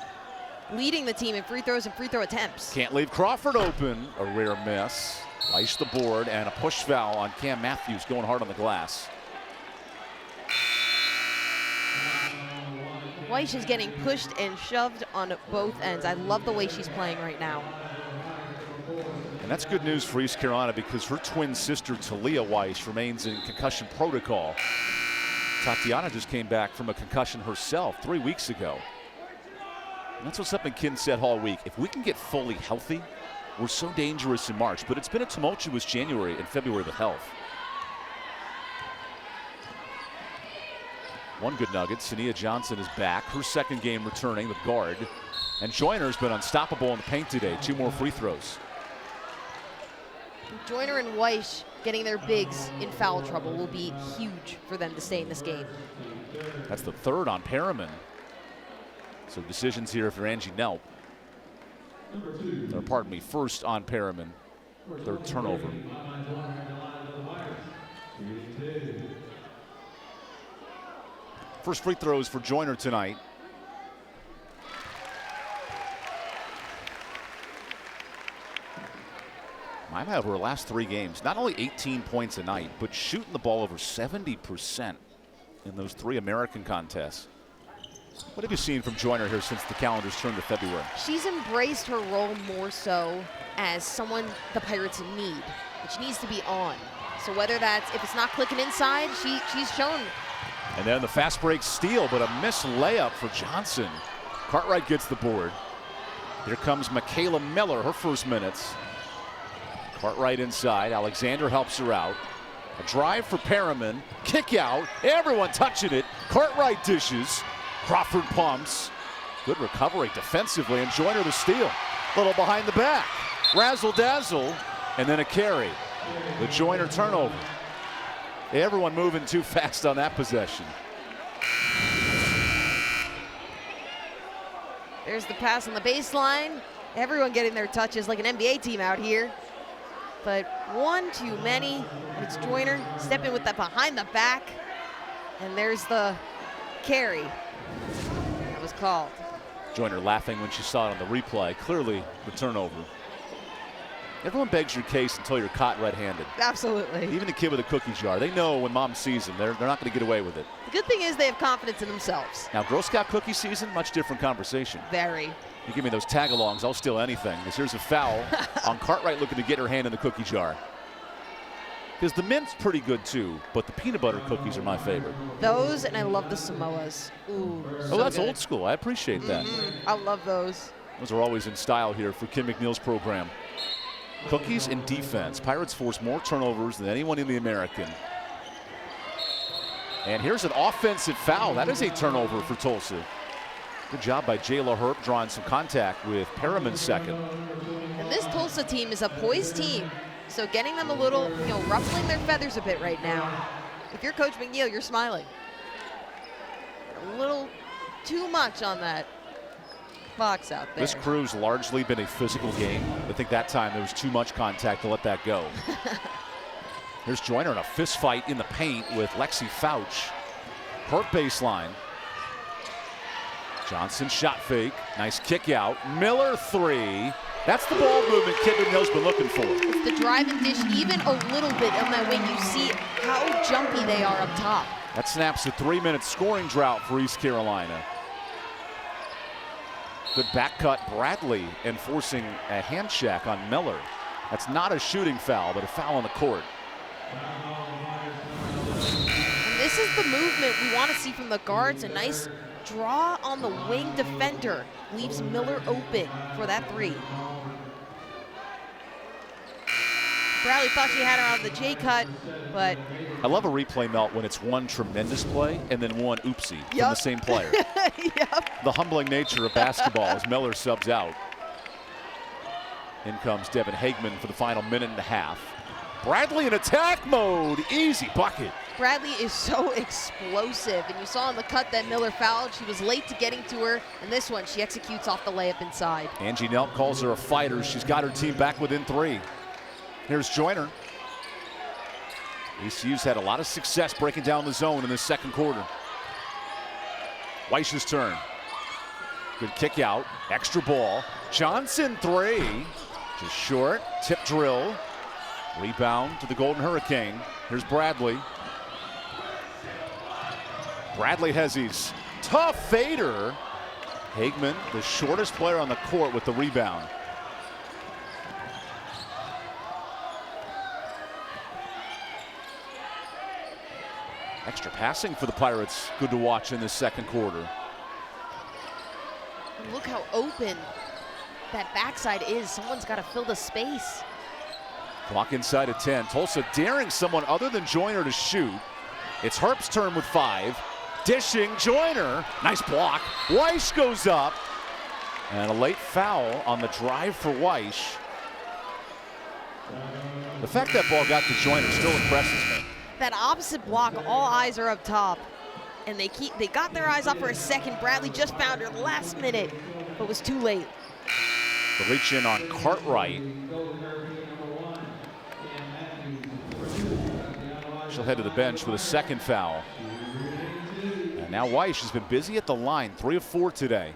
leading the team in free throws and free throw attempts.
Can't leave Crawford open. A rare miss. Weiss the board, and a push foul on Cam Matthews going hard on the glass.
Weiss is getting pushed and shoved on both ends. I love the way she's playing right now.
And That's good news for East Carolina because her twin sister Talia Weiss remains in concussion protocol. Tatiana just came back from a concussion herself 3 weeks ago. And that's what something Kin said all week. If we can get fully healthy, we're so dangerous in March. But it's been a tumultuous January and February with health. One good nugget, Sania Johnson is back. Her second game returning, the guard. And Joyner's been unstoppable in the paint today. 2 more free throws.
Joyner and Weiss getting their bigs in foul trouble will be huge for them to stay in this game.
That's the 3rd on Perriman. So decisions here for Angie Nelp. Or pardon me, 1st on Perriman. 3rd turnover. First free throws for Joyner tonight. Maya over her last 3 games, not only 18 points a night, but shooting the ball over 70% in those 3 American contests. What have you seen from Joyner here since the calendar's turned to February?
She's embraced her role more so as someone the Pirates need, which needs to be on. So whether that's, if it's not clicking inside, she's shown.
And then the fast break steal, but a missed layup for Johnson. Cartwright gets the board. Here comes Michaela Miller, her first minutes. Cartwright inside, Alexander helps her out. A drive for Perriman, kick out, everyone touching it. Cartwright dishes, Crawford pumps. Good recovery defensively, and Joyner the steal. Little behind the back, razzle dazzle, and then a carry. The Joyner turnover. Everyone moving too fast on that possession.
There's the pass on the baseline. Everyone getting their touches like an NBA team out here. But one too many. It's Joyner stepping with that behind the back. And there's the carry that was called.
Joyner laughing when she saw it on the replay. Clearly the turnover. Everyone begs your case until you're caught red-handed.
Absolutely.
Even a kid with a cookie jar. They know when mom sees them, they're not going to get away with it.
The good thing is they have confidence in themselves.
Now, Girl Scout cookie season, much different conversation.
Very.
You give me those tag-alongs, I'll steal anything. Because here's a foul on Cartwright looking to get her hand in the cookie jar. Because the mint's pretty good too, but the peanut butter cookies are my favorite.
Those, and I love the Samoas. Ooh, so
that's
good.
old school. I appreciate that.
I love those.
Those are always in style here for Kim McNeil's program. Cookies and defense. Pirates force more turnovers than anyone in the American. And here's an offensive foul. That is a turnover for Tulsa. Good job by Jayla Herp drawing some contact with Perriman's second.
And this Tulsa team is a poised team. So getting them a little, ruffling their feathers a bit right now. If you're Coach McNeil, you're smiling. A little too much on that box out there.
This crew's largely been a physical game. I think that time there was too much contact to let that go. Here's Joyner in a fist fight in the paint with Lexi Fouch. Herp baseline. Johnson shot fake. Nice kick out. Miller 3. That's the ball movement Kim McNeil's been looking for.
It's the drive and dish even a little bit on that wing. You see how jumpy they are up top.
That snaps a 3-minute scoring drought for East Carolina. Good back cut, Bradley enforcing a hand check on Miller. That's not a shooting foul, but a foul on the court.
And this is the movement we want to see from the guards. A nice draw on the wing defender. Leaves Miller open for that 3. Bradley thought she had her on the J-cut, but...
I love a replay, Melt, when it's one tremendous play and then one oopsie from the same player.
Yep.
The humbling nature of basketball as Miller subs out. In comes Devin Hagman for the final minute and a half. Bradley in attack mode. Easy bucket.
Bradley is so explosive, and you saw on the cut that Miller fouled. She was late to getting to her, and this one, she executes off the layup inside.
Angie Nelp calls her a fighter. She's got her team back within 3. Here's Joyner. ECU's had a lot of success breaking down the zone in this second quarter. Weiss's turn. Good kick out, extra ball. Johnson 3, just short, tip drill. Rebound to the Golden Hurricane. Here's Bradley. Bradley has his tough fader. Hagman, the shortest player on the court with the rebound. Extra passing for the Pirates. Good to watch in the second quarter.
And look how open that backside is. Someone's got to fill the space.
Clock inside at 10. Tulsa daring someone other than Joyner to shoot. It's Herp's turn with 5. Dishing Joyner. Nice block. Weish goes up. And a late foul on the drive for Weish. The fact that ball got to Joyner still impresses me.
That opposite block, all eyes are up top. And they got their eyes up for a second. Bradley just found her last minute, but was too late.
The reach in on Cartwright. She'll head to the bench with a second foul. And now Weish has been busy at the line, 3 of 4 today.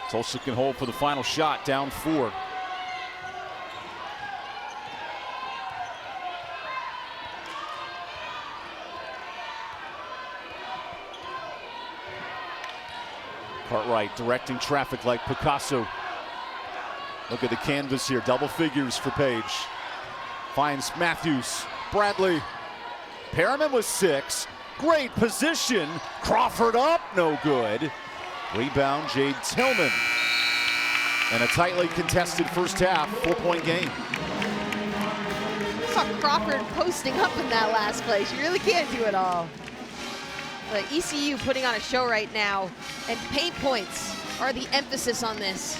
Tulsa can hold for the final shot, down 4. Cartwright directing traffic like Picasso. Look at the canvas here, double figures for Page. Finds Matthews, Bradley. Perriman with 6. Great position. Crawford up, no good. Rebound, Jade Tillman. And a tightly contested first half, 4-point game.
I saw Crawford posting up in that last play. She really can't do it all. But ECU putting on a show right now, and paint points are the emphasis on this.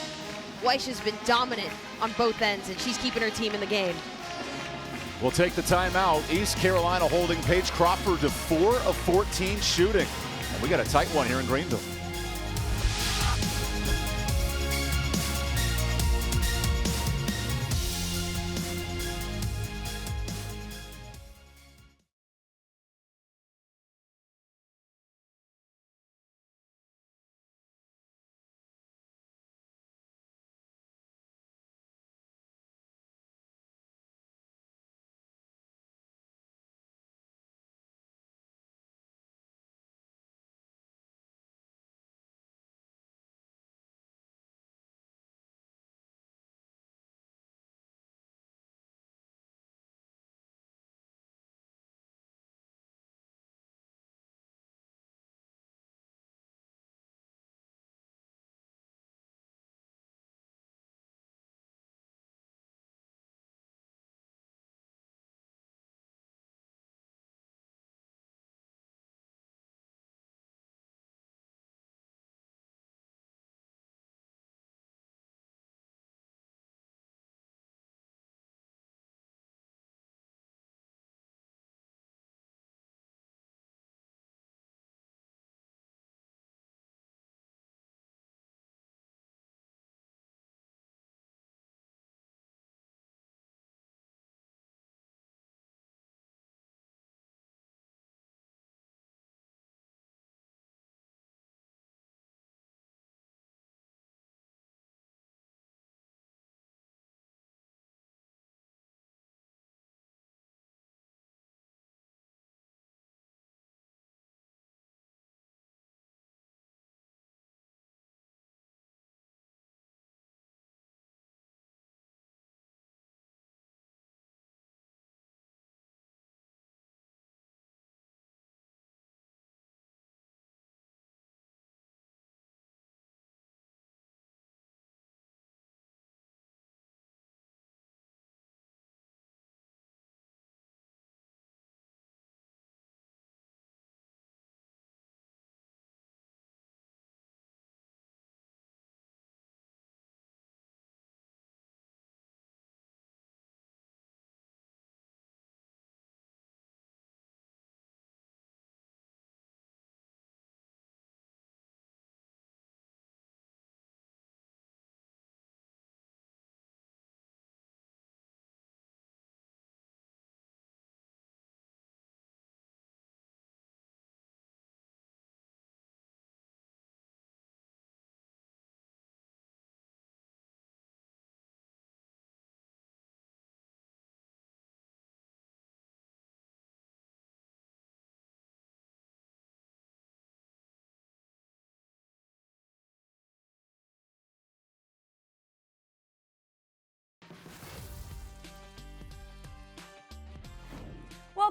Weish has been dominant on both ends, and she's keeping her team in the game.
We'll take the timeout. East Carolina holding Paige Crawford to 4 of 14 shooting. And we got a tight one here in Greenville.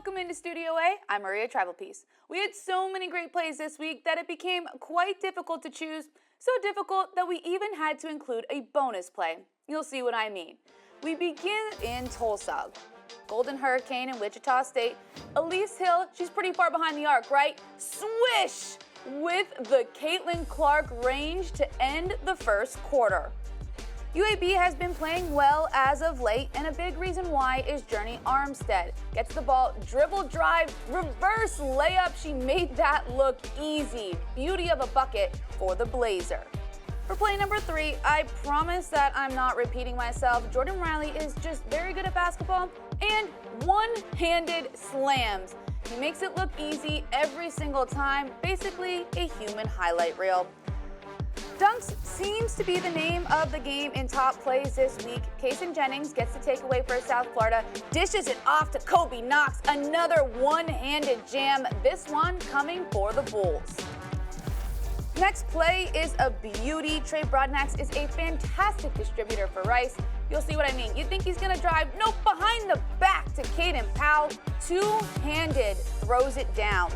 Welcome into Studio A. I'm Maria Tribalpiece. We had so many great plays this week that it became quite difficult to choose, so difficult that we even had to include a bonus play. You'll see what I mean. We begin in Tulsa. Golden Hurricane in Wichita State. Elise Hill, she's pretty far behind the arc, right? Swish! With the Caitlin Clark range to end the first quarter. UAB has been playing well as of late, and a big reason why is Journey Armstead. Gets the ball, dribble drive, reverse layup. She made that look easy. Beauty of a bucket for the Blazer. For play number 3, I promise that I'm not repeating myself. Jordan Riley is just very good at basketball and one-handed slams. He makes it look easy every single time, basically a human highlight reel. Dunks seems to be the name of the game in top plays this week. Kaysen Jennings gets the takeaway for South Florida, dishes it off to Kobe Knox, another one-handed jam, this one coming for the Bulls. Next play is a beauty. Trey Broadnax is a fantastic distributor for Rice. You'll see what I mean. You think he's gonna drive? Nope, behind the back to Caden Powell. Two-handed throws it down.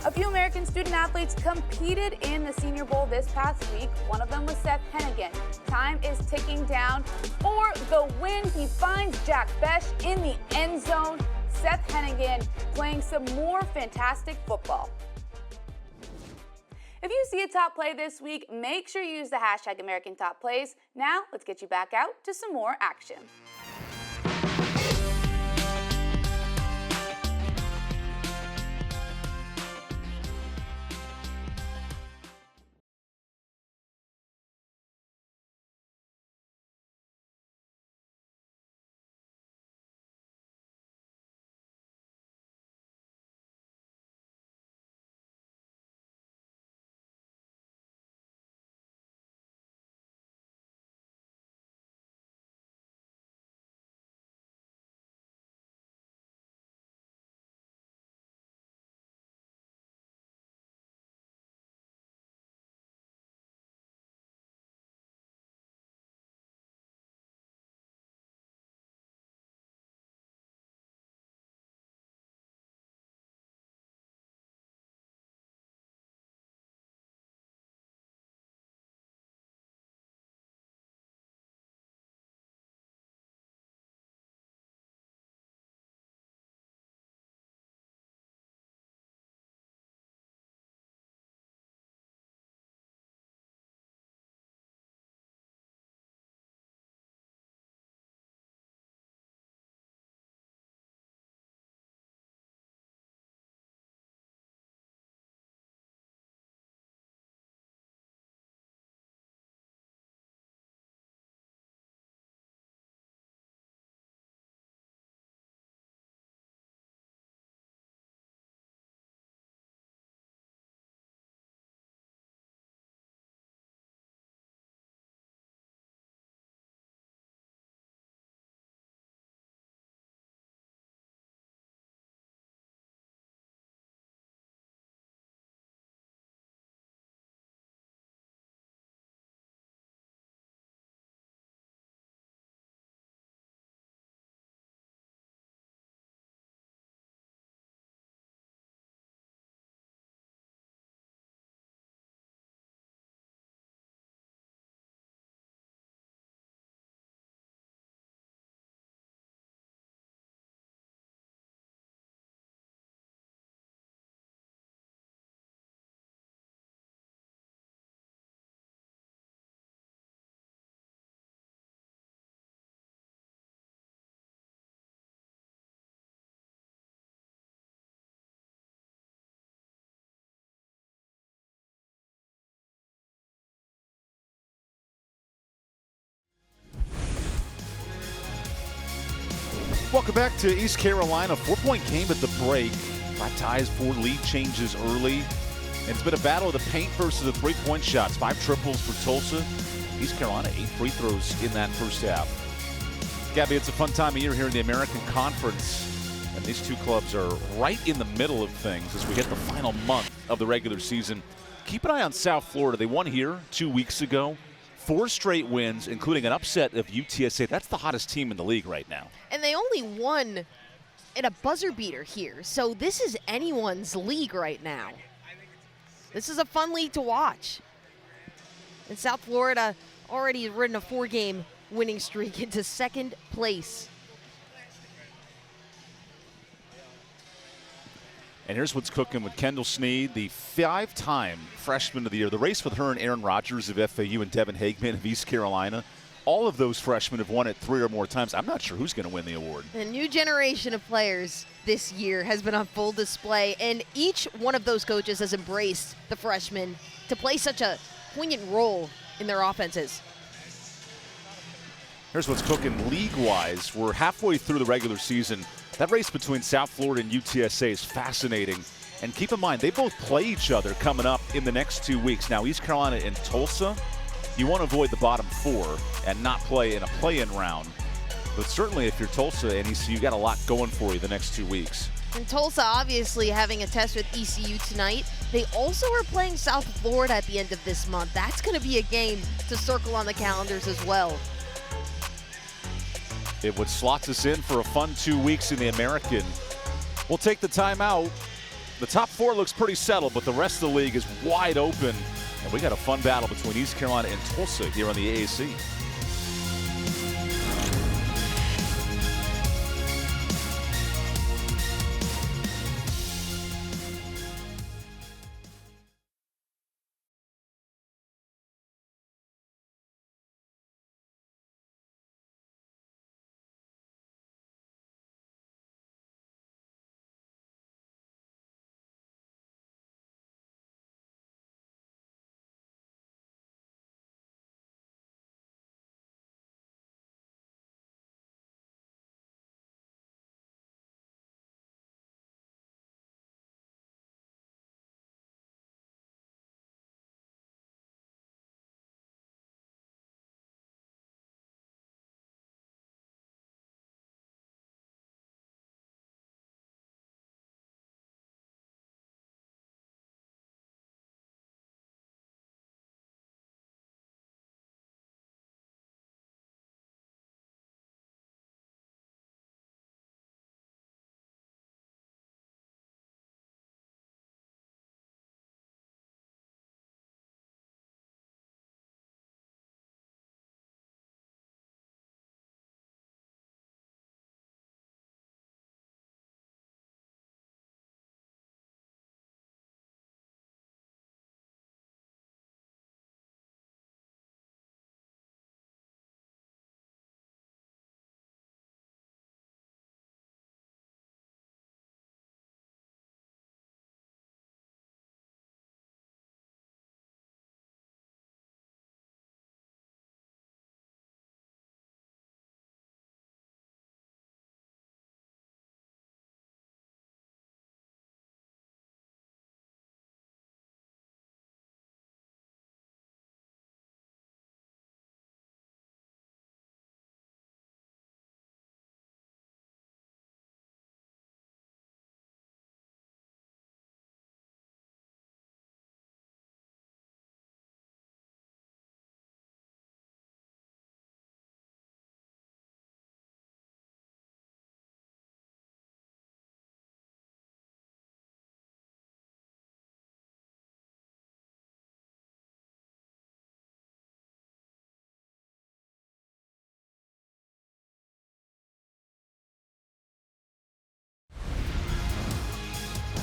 A few American student athletes competed in the Senior Bowl this past week. One of them was Seth Hennigan. Time is ticking down for the win. He finds Jack Besh in the end zone. Seth Hennigan playing some more fantastic football. If you see a top play this week, make sure you use the hashtag #AmericanTopPlays. Now, let's get you back out to some more action.
Welcome back to East Carolina. 4-point game at the break. 5 ties, 4 lead changes early. And it's been a battle of the paint versus the three-point shots. 5 triples for Tulsa. East Carolina, 8 free throws in that first half. Gabby, it's a fun time of year here in the American Conference. And these two clubs are right in the middle of things as we hit the final month of the regular season. Keep an eye on South Florida. They won here 2 weeks ago. 4 straight wins, including an upset of UTSA. That's the hottest team in the league right now.
And they only won a buzzer beater here. So this is anyone's league right now. This is a fun league to watch. And South Florida already ridden a 4-game winning streak into second place.
And here's what's cooking with Kendall Sneed, the 5-time freshman of the year. The race with her and Aaron Rodgers of FAU and Devin Hagman of East Carolina. All of those freshmen have won it 3 or more times. I'm not sure who's going to win the award.
A new generation of players this year has been on full display, and each one of those coaches has embraced the freshmen to play such a poignant role in their offenses.
Here's what's cooking league-wise. We're halfway through the regular season. That race between South Florida and UTSA is fascinating. And keep in mind, they both play each other coming up in the next 2 weeks. Now, East Carolina and Tulsa, you want to avoid the bottom 4 and not play in a play-in round. But certainly if you're Tulsa and ECU, you got a lot going for you the next 2 weeks.
And Tulsa obviously having a test with ECU tonight. They also are playing South Florida at the end of this month. That's going to be a game to circle on the calendars as well.
It would slot us in for a fun 2 weeks in the American. We'll take the time out. The top 4 looks pretty settled, but the rest of the league is wide open. And we got a fun battle between East Carolina and Tulsa here on the AAC.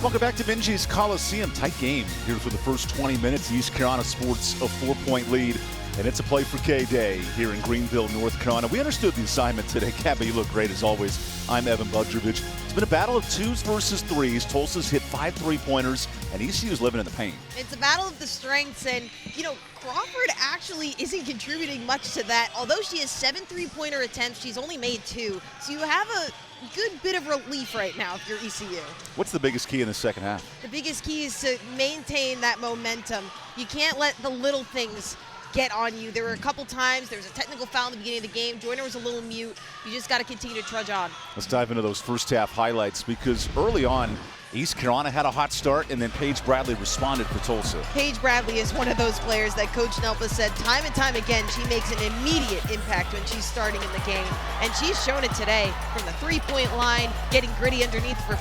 Welcome back to Minji's Coliseum. Tight game here for the first 20 minutes. East Carolina sports a 4-point lead, and it's a play for K-Day here in Greenville, North Carolina. We understood the assignment today. Gabby, you look great as always. I'm EvanBudrovich. It's been a battle of 2s versus 3s. Tulsa's hit 5 3-pointers, and ECU's living in the paint.
It's a battle of the strengths, and, you know, Crawford actually isn't contributing much to that. Although she has 7 3-pointer attempts, she's only made 2. So you have a good bit of relief right now if you're ECU.
What's the biggest key in the second half?
The biggest key is to maintain that momentum. You can't let the little things get on you. There were a couple times, there was a technical foul in the beginning of the game. Joyner was a little mute. You just got to continue to trudge on.
Let's dive into those first half highlights, because early on, East Carolina had a hot start, and then Paige Bradley responded for Tulsa.
Paige Bradley is one of those players that Coach Nelpa said time and time again she makes an immediate impact when she's starting in the game. And she's shown it today from the three-point line, getting gritty underneath for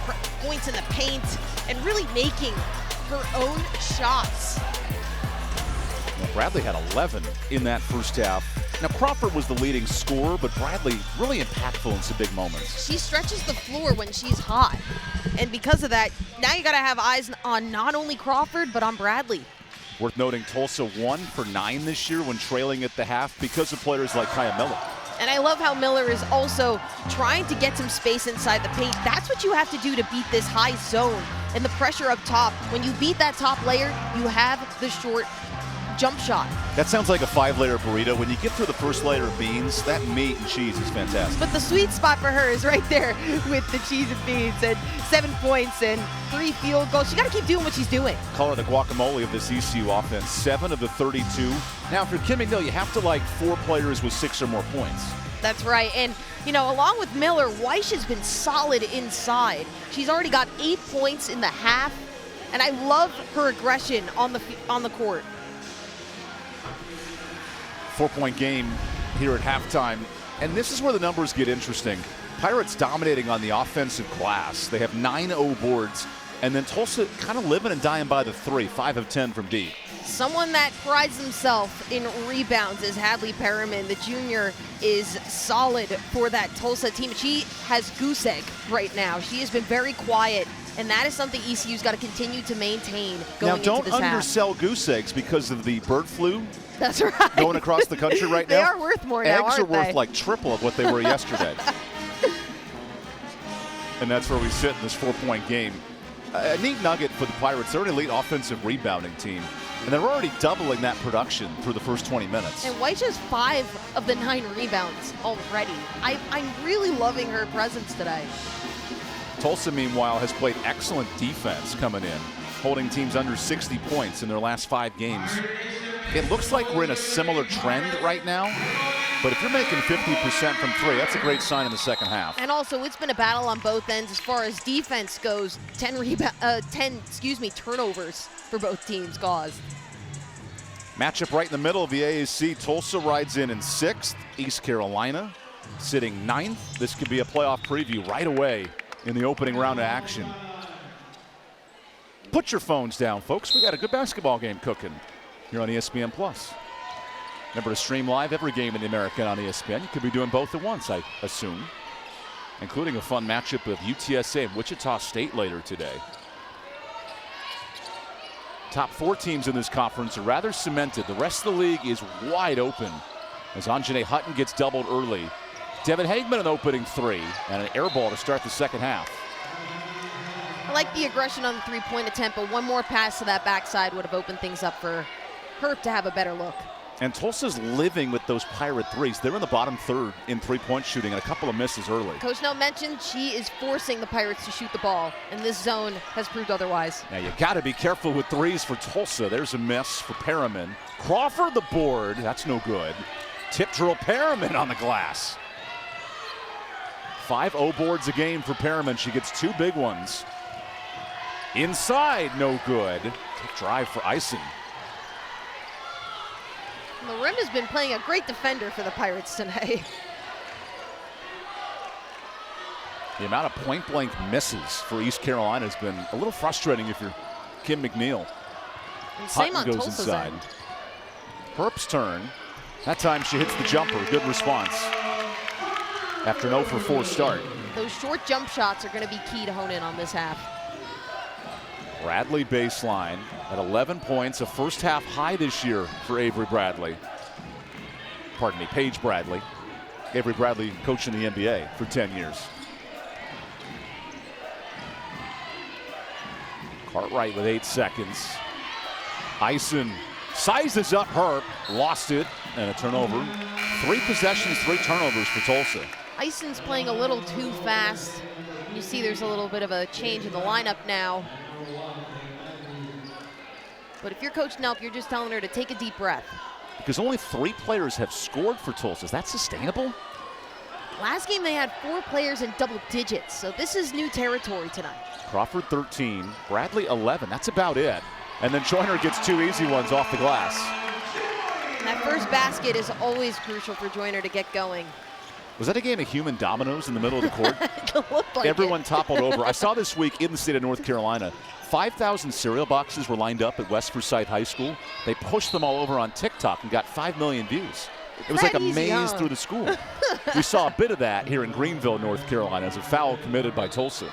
points in the paint, and really making her own shots.
Now, Bradley had 11 in that first half. Now, Crawford was the leading scorer, but Bradley really impactful in some big moments.
She stretches the floor when she's hot. And because of that, now you got to have eyes on not only Crawford, but on Bradley.
Worth noting, Tulsa 1 for 9 this year when trailing at the half because of players like Kaya Miller.
And I love how Miller is also trying to get some space inside the paint. That's what you have to do to beat this high zone and the pressure up top. When you beat that top layer, you have the short jump shot.
That sounds like a 5-layer burrito. When you get through the first layer of beans, that meat and cheese is fantastic.
But the sweet spot for her is right there with the cheese and beans, and 7 points and 3 field goals. She got to keep doing what she's doing.
Call her the guacamole of this ECU offense. 7 of the 32. Now, for Kim McNeil, you have to like 4 players with 6 or more points.
That's right. And, you know, along with Miller, Weish has been solid inside. She's already got 8 points in the half, and I love her aggression on the court.
4-point game here at halftime. And this is where the numbers get interesting. Pirates dominating on the offensive glass. They have 9 O boards. And then Tulsa kind of living and dying by the 3, 5 of 10 from deep.
Someone that prides himself in rebounds is Hadley Perriman. The junior is solid for that Tulsa team. She has goose egg right now. She has been very quiet, and that is something ECU's got to continue to maintain going into this half.
Now, don't undersell goose eggs because of the bird flu.
That's right.
Going across the country right now.
They are worth more now,
Eggs
aren't
are worth
they?
like triple of what they were yesterday. And that's where we sit in this 4-point game. A neat nugget for the Pirates. They're an elite offensive rebounding team, and they're already doubling that production through the first 20 minutes.
And Weish has 5 of the 9 rebounds already. I'm really loving her presence today.
Tulsa, meanwhile, has played excellent defense coming in, holding teams under 60 points in their last 5 games. It looks like we're in a similar trend right now, but if you're making 50% from 3, that's a great sign in the second half.
And also, it's been a battle on both ends as far as defense goes. 10 turnovers for both teams caused.
Matchup right in the middle of the AAC. Tulsa rides in 6th. East Carolina sitting 9th. This could be a playoff preview right away in the opening round of action. Put your phones down, folks. We got a good basketball game cooking here on ESPN+. Remember to stream live every game in the American on ESPN. You could be doing both at once, I assume, including a fun matchup of UTSA and Wichita State later today. Top 4 teams in this conference are rather cemented. The rest of the league is wide open as Anjanae Hutton gets doubled early. Devin Hagman an opening 3 and an air ball to start the second half.
I like the aggression on the 3-point attempt, but one more pass to that backside would have opened things up for her to have a better look.
And Tulsa's living with those Pirate 3s. They're in the bottom 3rd in 3-point shooting and a couple of misses early.
Coach Nell mentioned she is forcing the Pirates to shoot the ball, and this zone has proved otherwise.
Now you got to be careful with 3s for Tulsa. There's a miss for Perriman. Crawford the board. That's no good. Tip drill Perriman on the glass. 5 O boards a game for Perriman. She gets 2 big ones. Inside, no good. Tip drive for Ison.
Marim has been playing a great defender for the Pirates tonight.
The amount of point-blank misses for East Carolina has been a little frustrating if you're Kim McNeil.
And same
Hutton
on
goes
Tulsa's
inside.
end.
Herp's turn. That time she hits the jumper. Good response. After an 0 for 4 start.
Those short jump shots are going to be key to hone in on this half.
Bradley baseline at 11 points, a first half high this year for Avery Bradley. Pardon me, Paige Bradley. Avery Bradley coaching the NBA for 10 years. Cartwright with 8 seconds. Ison sizes up Herp, lost it, and a turnover. 3 possessions, 3 turnovers for Tulsa.
Ison's playing a little too fast. You see there's a little bit of a change in the lineup now. But if you're Coach Nelp, you're just telling her to take a deep breath.
Because only 3 players have scored for Tulsa. Is that sustainable?
Last game they had 4 players in double digits, so this is new territory tonight.
Crawford 13, Bradley 11. That's about it. And then Joyner gets 2 easy ones off the glass.
And that first basket is always crucial for Joyner to get going.
Was that a game of human dominoes in the middle of the court?
It looked like
Everyone
it.
toppled over. I saw this week in the state of North Carolina, 5,000 cereal boxes were lined up at West Forsyth High School. They pushed them all over on TikTok and got 5 million views. It was like a maze through the school. We saw a bit of that here in Greenville, North Carolina, as a foul committed by Tulsa.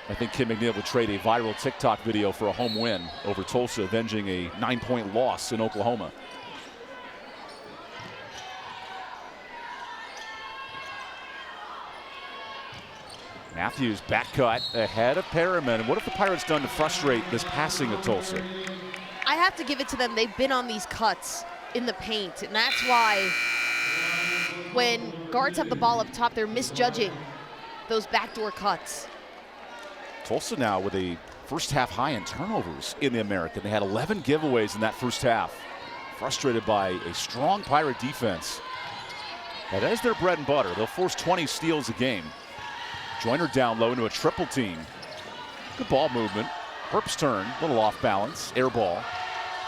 I think Kim McNeil would trade a viral TikTok video for a home win over Tulsa, avenging a 9-point loss in Oklahoma. Matthews back cut ahead of Perriman. And what have the Pirates done to frustrate this passing of Tulsa?
I have to give it to them. They've been on these cuts in the paint, and that's why when guards have the ball up top, they're misjudging those backdoor cuts.
Tulsa now with a first half high in turnovers in the American. They had 11 giveaways in that first half. Frustrated by a strong Pirate defense. That is their bread and butter. They'll force 20 steals a game. Joyner down low into a triple team. Good ball movement. Herbst's turn, a little off balance, air ball.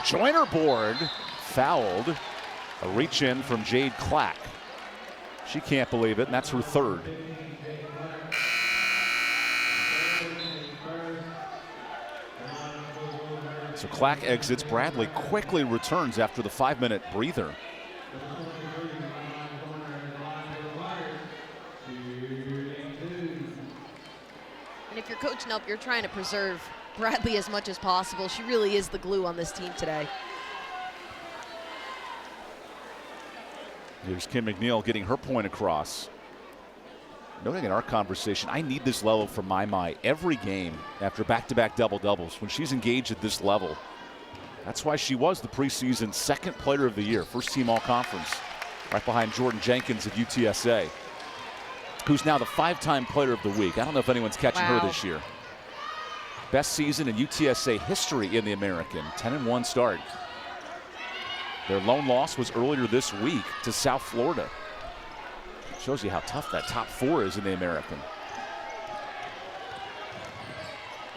Joyner board, fouled. A reach in from Jade Clack. She can't believe it, and that's her third. So Clack exits. Bradley quickly returns after the 5-minute breather.
And if you're Coach Nelp, you're trying to preserve Bradley as much as possible. She really is the glue on this team today.
Here's Kim McNeil getting her point across. Noting in our conversation, I need this level from my every game after back-to-back double-doubles. When she's engaged at this level, that's why she was the preseason second player of the year, first team all-conference, right behind Jordan Jenkins of UTSA, who's now the 5-time player of the week. I don't know if anyone's catching her this year. Best season in UTSA history in the American, 10-1 start. Their lone loss was earlier this week to South Florida. Shows you how tough that top 4 is in the American.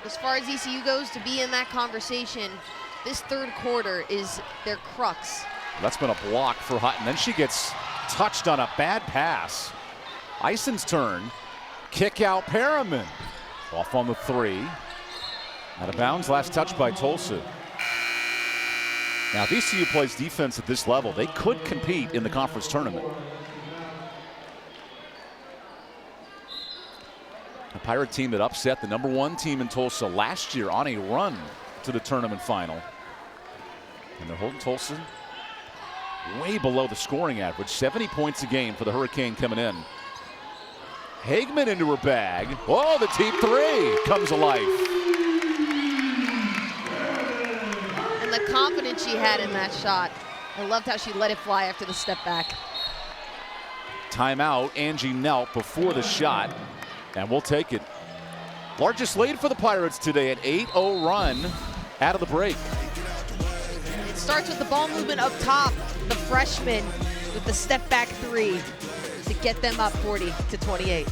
As far as ECU goes, to be in that conversation, this third quarter is their crux.
That's been a block for Hutton. Then she gets touched on a bad pass. Ison's turn. Kick out Perriman. Off on the 3. Out of bounds, last touch by Tulsa. Now, if ECU plays defense at this level, they could compete in the conference tournament. A Pirate team that upset the #1 team in Tulsa last year on a run to the tournament final. And they're holding Tulsa way below the scoring average. 70 points a game for the Hurricane coming in. Hagman into her bag. Oh, the deep 3 comes alive.
And the confidence she had in that shot. I loved how she let it fly after the step back.
Timeout, Angie Nelp before the shot. And we'll take it. Largest lead for the Pirates today, an 8-0 run out of the break.
It starts with the ball movement up top. The freshman with the step back 3 to get them up 40-28.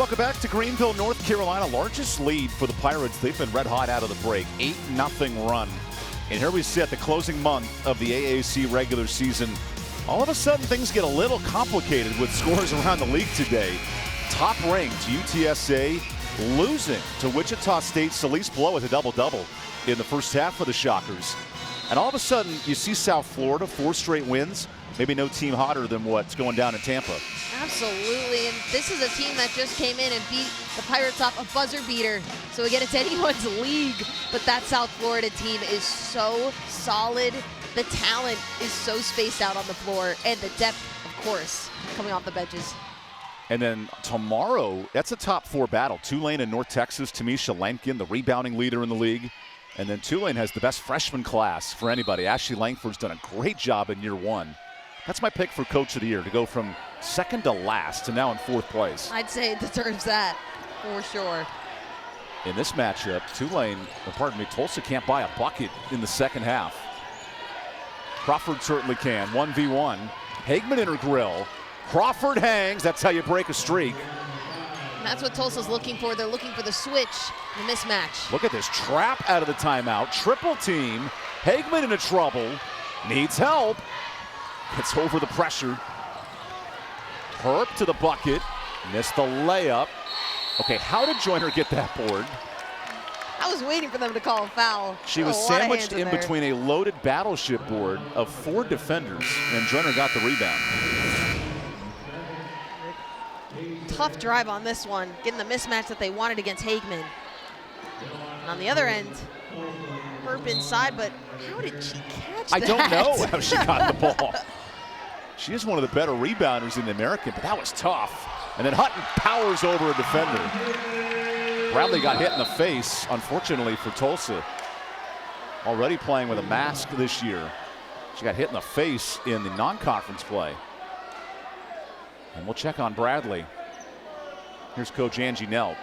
Welcome back to Greenville, North Carolina. Largest lead for the Pirates. They've been red hot out of the break. 8-0 run. And here we sit, the closing month of the AAC regular season. All of a sudden, things get a little complicated with scores around the league today. Top-ranked UTSA losing to Wichita State. Celeste Blow with a double-double in the first half for the Shockers. And all of a sudden, you see South Florida, 4 straight wins. Maybe no team hotter than what's going down in Tampa.
Absolutely, and this is a team that just came in and beat the Pirates off a buzzer beater. So again, it's anyone's league, but that South Florida team is so solid. The talent is so spaced out on the floor, and the depth, of course, coming off the benches.
And then tomorrow, that's a top 4 battle. Tulane and North Texas, Tamisha Lankin, the rebounding leader in the league. And then Tulane has the best freshman class for anybody. Ashley Langford's done a great job in year 1. That's my pick for Coach of the Year, to go from second to last to now in 4th place.
I'd say it deserves that, for sure.
In this matchup, Tulsa can't buy a bucket in the second half. Crawford certainly can, 1v1. Hagman in her grill. Crawford hangs, that's how you break a streak.
And that's what Tulsa's looking for. They're looking for the switch, the mismatch.
Look at this trap out of the timeout. Triple team. Hagman into trouble. Needs help. Gets over the pressure. Herb to the bucket. Missed the layup. Okay, how did Joyner get that board?
I was waiting for them to call a foul.
She was sandwiched in between a loaded battleship board of 4 defenders, and Joyner got the rebound.
Tough drive on this one, getting the mismatch that they wanted against Hagman. And on the other end, Herb inside, but how did she catch that?
I don't know how she got the ball. She is one of the better rebounders in the American, but that was tough. And then Hutton powers over a defender. Bradley got hit in the face, unfortunately for Tulsa. Already playing with a mask this year. She got hit in the face in the non-conference play. And we'll check on Bradley. Here's Coach Angie Nelt.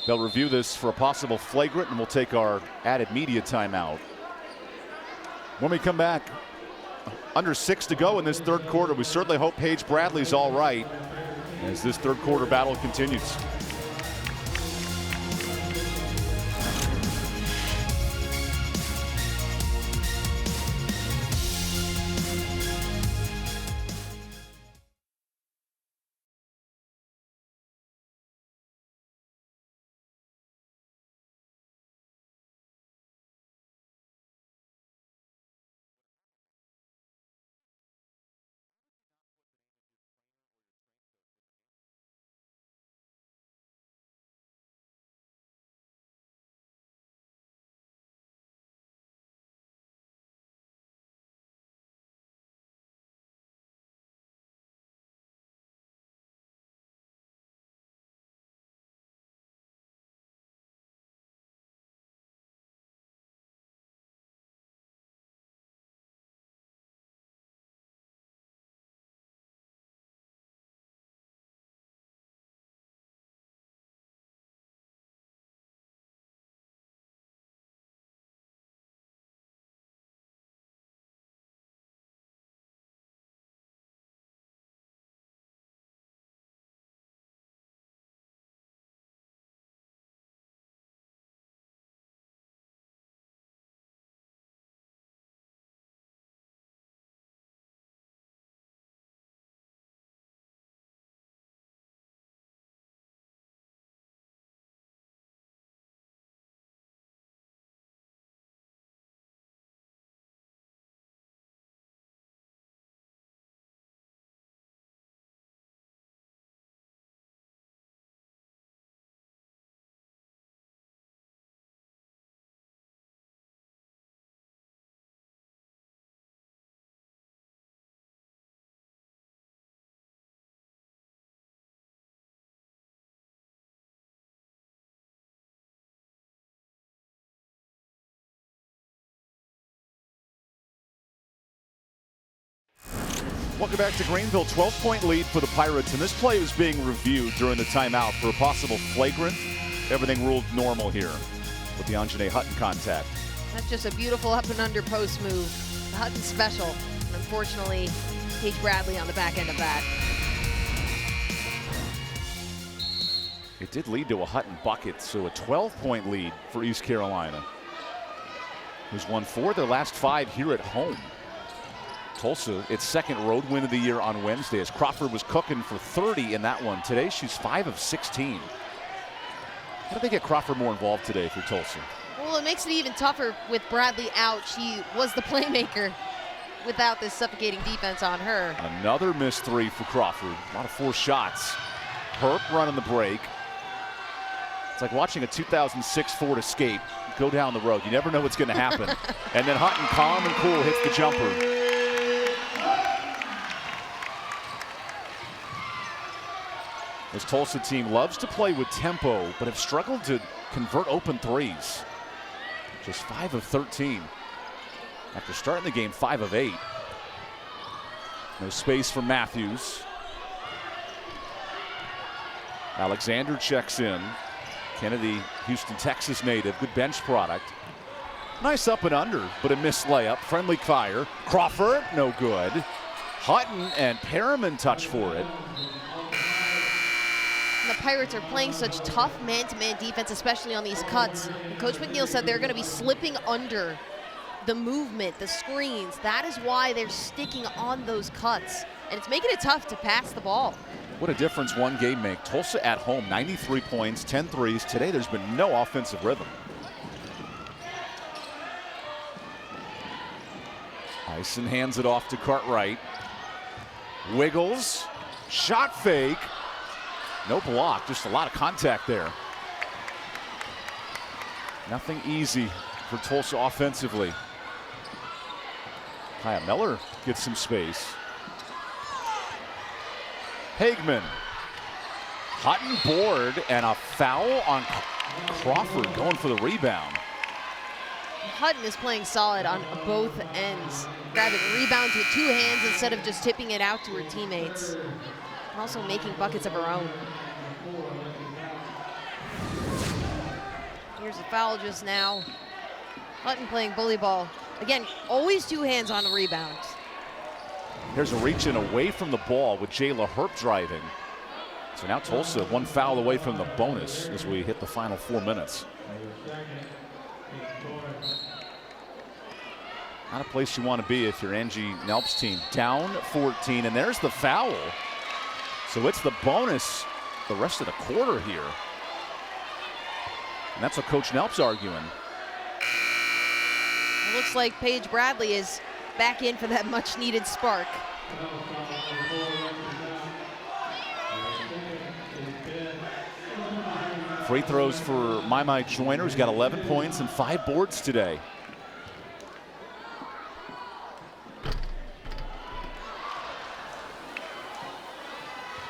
They'll review this for a possible flagrant, and we'll take our added media timeout. When we come back, under 6 to go in this third quarter. We certainly hope Paige Bradley's all right as this third quarter battle continues. Welcome back to Greenville. 12-point lead for the Pirates, and this play is being reviewed during the timeout for a possible flagrant. Everything ruled normal here with the Anjanae Hutton contact.
That's just a beautiful up and under post move. Hutton special. Unfortunately, Paige Bradley on the back end of that.
It did lead to a Hutton bucket, so a 12-point lead for East Carolina, who's won 4 of their last 5 here at home. Tulsa, its second road win of the year on Wednesday, as Crawford was cooking for 30 in that one. Today, she's 5 of 16. How do they get Crawford more involved today for Tulsa?
Well, it makes it even tougher with Bradley out. She was the playmaker without this suffocating defense on her.
Another missed 3 for Crawford. A lot of 4 shots. Herp running the break. It's like watching a 2006 Ford Escape go down the road. You never know what's going to happen. And then Hutton, calm and cool, hits the jumper. This Tulsa team loves to play with tempo, but have struggled to convert open threes. Just 5 of 13. After starting the game, 5 of 8. No space for Matthews. Alexander checks in. Kennedy, Houston, Texas native, good bench product. Nice up and under, but a missed layup. Friendly fire. Crawford, no good. Hutton and Perriman touch for it.
The Pirates are playing such tough man-to-man defense, especially on these cuts. And Coach McNeil said they're going to be slipping under the movement, the screens. That is why they're sticking on those cuts. And it's making it tough to pass the ball.
What a difference one game make. Tulsa at home, 93 points, 10 threes. Today there's been no offensive rhythm. Ison hands it off to Cartwright. Wiggles, shot fake. No block, just a lot of contact there. Nothing easy for Tulsa offensively. Kaya Miller gets some space. Hagman. Hutton board and a foul on Crawford going for the rebound.
Hutton is playing solid on both ends. Grabbing rebounds with 2 hands instead of just tipping it out to her teammates. And also making buckets of her own. Here's a foul just now. Hutton playing bully ball. Again, always 2 hands on the rebound.
Here's a reach in away from the ball with Jayla Herp driving. So now Tulsa 1 foul away from the bonus as we hit the final 4 minutes. Not a place you want to be if you're Angie Nelp's team. Down 14, and there's the foul. So it's the bonus the rest of the quarter here. And that's what Coach Nelp's arguing.
It looks like Paige Bradley is back in for that much-needed spark.
Free throws for Mai Joyner, who's got 11 points and 5 boards today.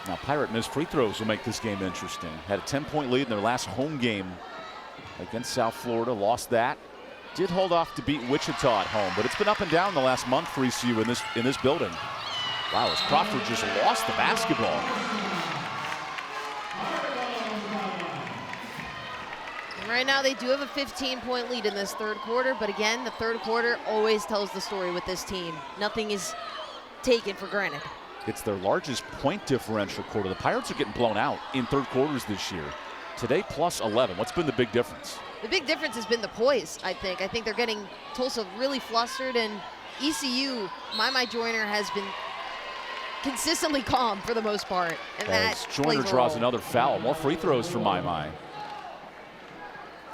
Now, Pirate missed free throws will make this game interesting. Had a 10-point lead in their last home game against South Florida, lost that. Did hold off to beat Wichita at home, but it's been up and down the last month for ECU in this building. Wow, as Crawford just lost the basketball.
And right now they do have a 15-point lead in this 3rd quarter, but again, the 3rd quarter always tells the story with this team. Nothing is taken for granted.
It's their largest point differential quarter. The Pirates are getting blown out in 3rd quarters this year. Today, plus 11. What's been the big difference?
The big difference has been the poise, I think. I think they're getting Tulsa really flustered, and ECU, Mai Joyner has been consistently calm for the most part. And
as
that
Joyner
plays a
draws
role.
another foul. More free throws for Mai.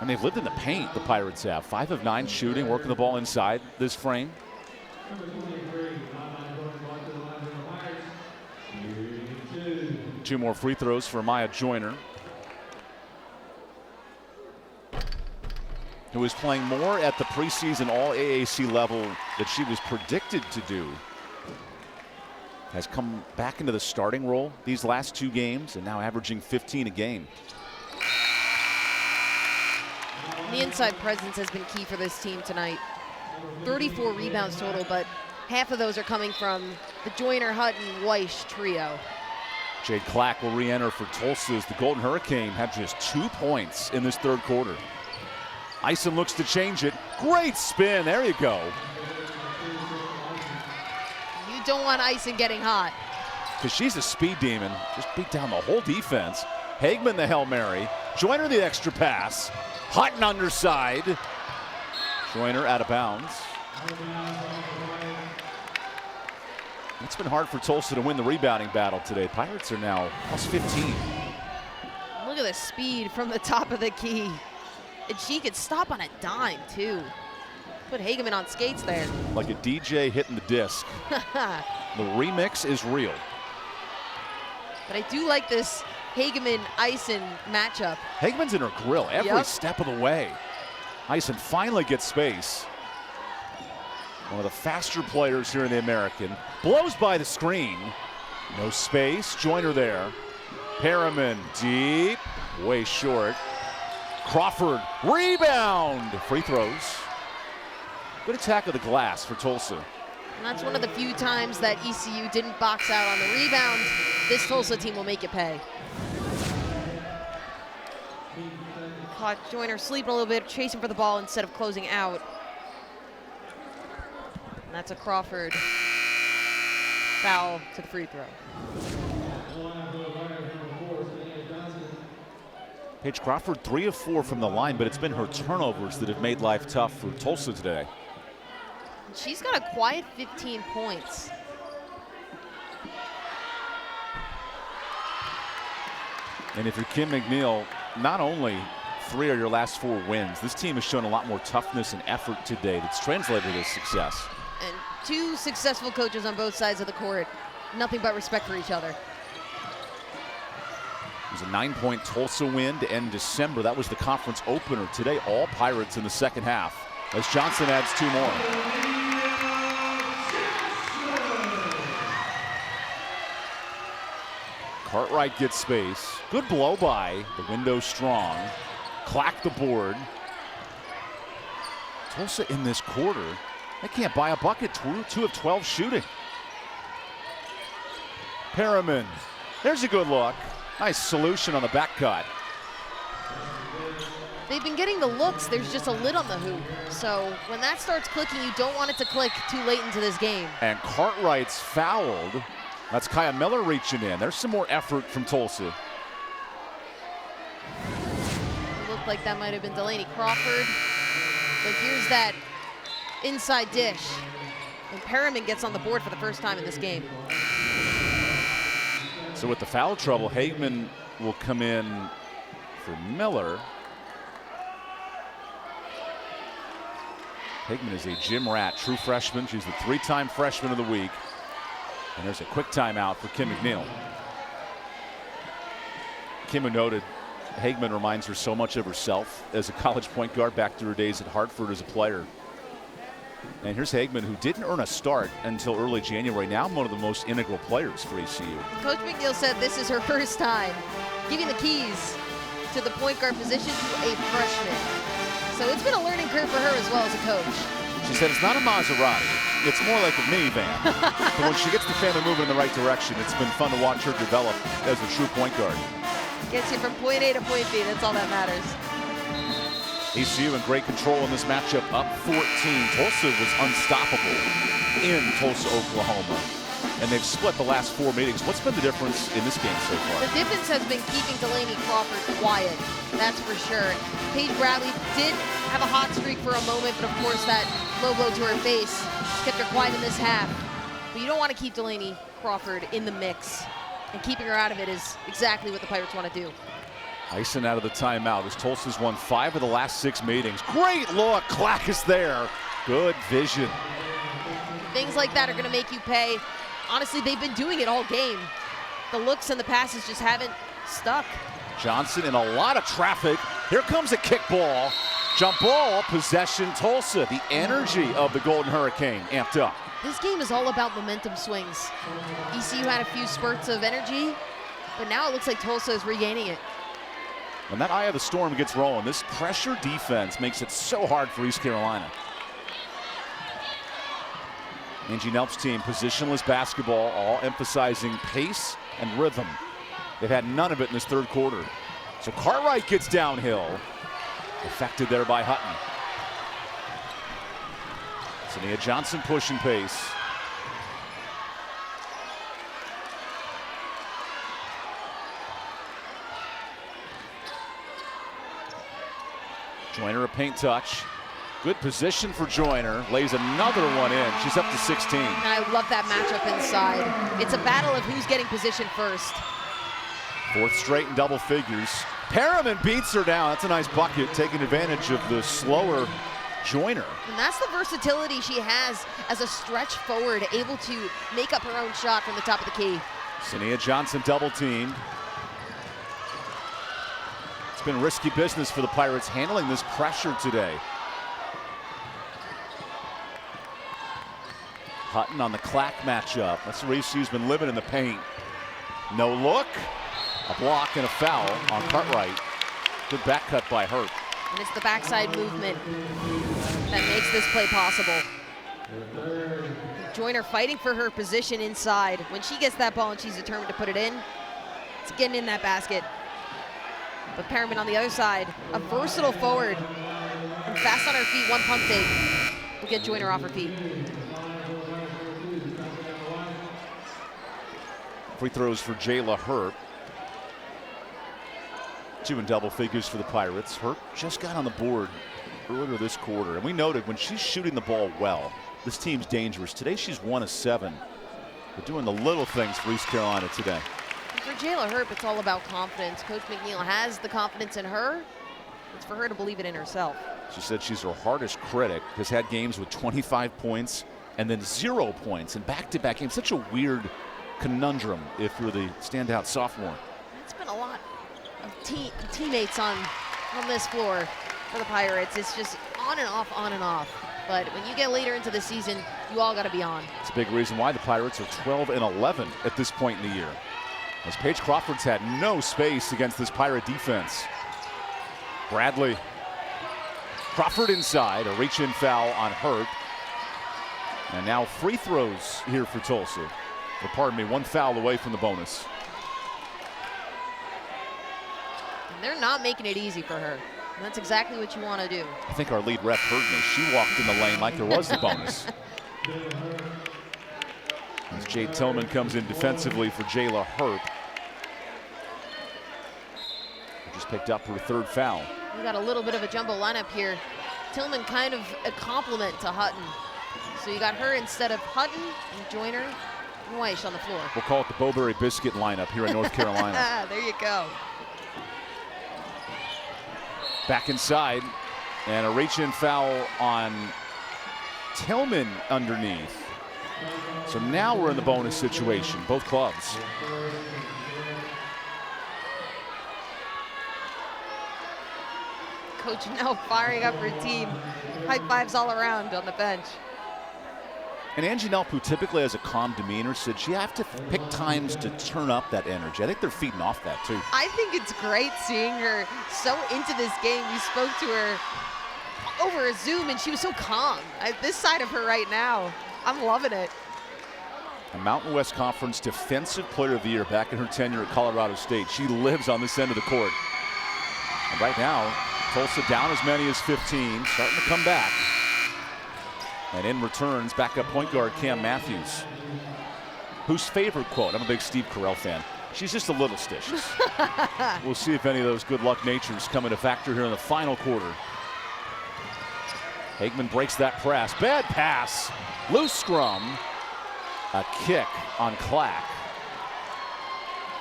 And they've lived in the paint, the Pirates have. 5 of 9 shooting, working the ball inside this frame. Two more free throws for Mai Joyner, who is playing more at the preseason All-AAC level that she was predicted to do. Has come back into the starting role these last 2 games and now averaging 15 a game.
The inside presence has been key for this team tonight. 34 rebounds total, but half of those are coming from the Joyner, Hutton, Weish trio.
Jade Clack will re-enter for Tulsa as the Golden Hurricane have just 2 points in this 3rd quarter. Ison looks to change it. Great spin. There you go.
don't want Ison getting hot.
Because she's a speed demon. Just beat down the whole defense. Hageman the Hail Mary. Joyner the extra pass. Hutton underside. Joyner out of bounds. It's been hard for Tulsa to win the rebounding battle today. Pirates are now plus 15.
Look at the speed from the top of the key. And she could stop on a dime, too. Put Hageman on skates there.
Like a DJ hitting the disc. The remix is real.
But I do like this Hageman-Ison matchup.
Hageman's in her grill every
Yep.
step of the way. Ison finally gets space. One of the faster players here in the American. Blows by the screen. No space. Joyner there. Perriman deep. Way short. Crawford. Rebound. Free throws. Good attack of the glass for Tulsa.
And that's one of the few times that ECU didn't box out on the rebound. This Tulsa team will make it pay. Caught Joyner sleeping a little bit, chasing for the ball instead of closing out. And that's a Crawford foul to the free throw.
Paige Crawford 3 of 4 from the line, but it's been her turnovers that have made life tough for Tulsa today.
She's got a quiet 15 points.
And if you're Kim McNeil, not only 3 of your last 4 wins, this team has shown a lot more toughness and effort today that's translated as success.
And 2 successful coaches on both sides of the court. Nothing but respect for each other.
It was a 9-point Tulsa win to end December. That was the conference opener. Today, all Pirates in the second half, as Johnson adds 2 more. Cartwright gets space. Good blow by. The window strong. Clack the board. Tulsa in this quarter, they can't buy a bucket. 2 of 12 shooting. Perriman. There's a good look. Nice solution on the back cut.
They've been getting the looks. There's just a lid on the hoop. So when that starts clicking, you don't want it to click too late into this game.
And Cartwright's fouled. That's Kaya Miller reaching in. There's some more effort from Tulsa.
It looked like that might have been Delaney Crawford. But here's that inside dish. And Perriman gets on the board for the first time in this game.
So with the foul trouble, Hageman will come in for Miller. Hageman is a gym rat, true freshman. She's the 3-time freshman of the week. And there's a quick timeout for Kim McNeil. Kim noted Hageman reminds her so much of herself as a college point guard back to her days at Hartford as a player. And here's Hageman, who didn't earn a start until early January, now one of the most integral players for ECU.
Coach McNeil said this is her first time giving the keys to the point guard position to a freshman. So it's been a learning curve for her as well as a coach.
She said it's not a Maserati, it's more like a minivan. But when she gets the family moving in the right direction, it's been fun to watch her develop as a true point guard.
Gets you from point A to point B, that's all that matters.
ECU in great control in this matchup, up 14. Tulsa was unstoppable in Tulsa, Oklahoma. And they've split the last 4 meetings. What's been the difference in this game so far?
The difference has been keeping Delaney Crawford quiet, that's for sure. Paige Bradley did have a hot streak for a moment, but of course that low blow to her face kept her quiet in this half. But you don't want to keep Delaney Crawford in the mix. And keeping her out of it is exactly what the Pirates want to do.
Ison out of the timeout as Tulsa's won 5 of the last 6 meetings. Great look, Clack is there. Good vision.
Things like that are going to make you pay. Honestly, they've been doing it all game. The looks and the passes just haven't stuck.
Johnson in a lot of traffic. Here comes a kick ball. Jump ball, possession Tulsa. The energy of the Golden Hurricane amped up.
This game is all about momentum swings. ECU had a few spurts of energy, but now it looks like Tulsa is regaining it.
When that eye of the storm gets rolling, this pressure defense makes it so hard for East Carolina. Angie Nelp's team, positionless basketball, all emphasizing pace and rhythm. They've had none of it in this 3rd quarter. So Cartwright gets downhill. Affected there by Hutton. Sania Johnson pushing pace. Joyner a paint touch. Good position for Joyner. Lays another one in. She's up to 16.
And I love that matchup inside. It's a battle of who's getting position first.
Fourth straight in double figures. Perriman beats her down. That's a nice bucket, taking advantage of the slower Joyner.
And that's the versatility she has as a stretch forward, able to make up her own shot from the top of the key.
Sania Johnson double teamed. It's been risky business for the Pirates handling this pressure today. Hutton on the Clack matchup. That's the reason she's been living in the paint. No look. A block and a foul on Cartwright. Good back cut by Hurt.
And it's the backside movement that makes this play possible. Joyner fighting for her position inside. When she gets that ball and she's determined to put it in, it's getting in that basket. But Perriman on the other side, a versatile forward. And fast on her feet, one pump fake will get Joyner off her feet.
Free throws for Jayla Hurt. 2 in double figures for the Pirates. Hurt just got on the board earlier this quarter. And we noted when she's shooting the ball well, this team's dangerous. Today she's 1 of 7. They're doing the little things for East Carolina today.
And for Jayla Hurt, it's all about confidence. Coach McNeil has the confidence in her. It's for her to believe it in herself.
She said she's her hardest critic, has had games with 25 points and then 0 points in back-to-back games. Such a weird conundrum if you're the standout sophomore.
It's been a lot of teammates on this floor for the Pirates. It's just on and off, on and off. But when you get later into the season, you all got to be on.
It's a big reason why the Pirates are 12 and 11 at this point in the year, as Paige Crawford's had no space against this Pirate defense. Bradley. Crawford inside, a reach-in foul on Hurt. And now free throws here for Tulsa. Or pardon me, 1 foul away from the bonus.
And they're not making it easy for her. And that's exactly what you want to do.
I think our lead ref heard me. She walked in the lane like there was the bonus. As Jade Tillman comes in defensively for Jayla Hurt. Just picked up her 3rd foul.
We got a little bit of a jumbo lineup here. Tillman kind of a compliment to Hutton. So you got her instead of Hutton and Joyner and Weish on the floor.
We'll call it the Bowberry Biscuit lineup here in North Carolina.
There you go.
Back inside, and a reach-in foul on Tillman underneath. So now we're in the bonus situation, both clubs.
Coach now firing up her team. High fives all around on the bench.
And Angie Nelp, who typically has a calm demeanor, said she have to pick times to turn up that energy. I think they're feeding off that too.
I think it's great seeing her so into this game. We spoke to her over a Zoom and she was so calm. This side of her right now, I'm loving it.
A Mountain West Conference Defensive Player of the Year back in her tenure at Colorado State. She lives on this end of the court. And right now, Tulsa down as many as 15, starting to come back. And in returns, backup point guard Cam Matthews, whose favorite quote, I'm a big Steve Carell fan, she's just a little stitches. We'll see if any of those good luck natures come into factor here in the final quarter. Hagman breaks that press. Bad pass. Loose scrum. A kick on Clack.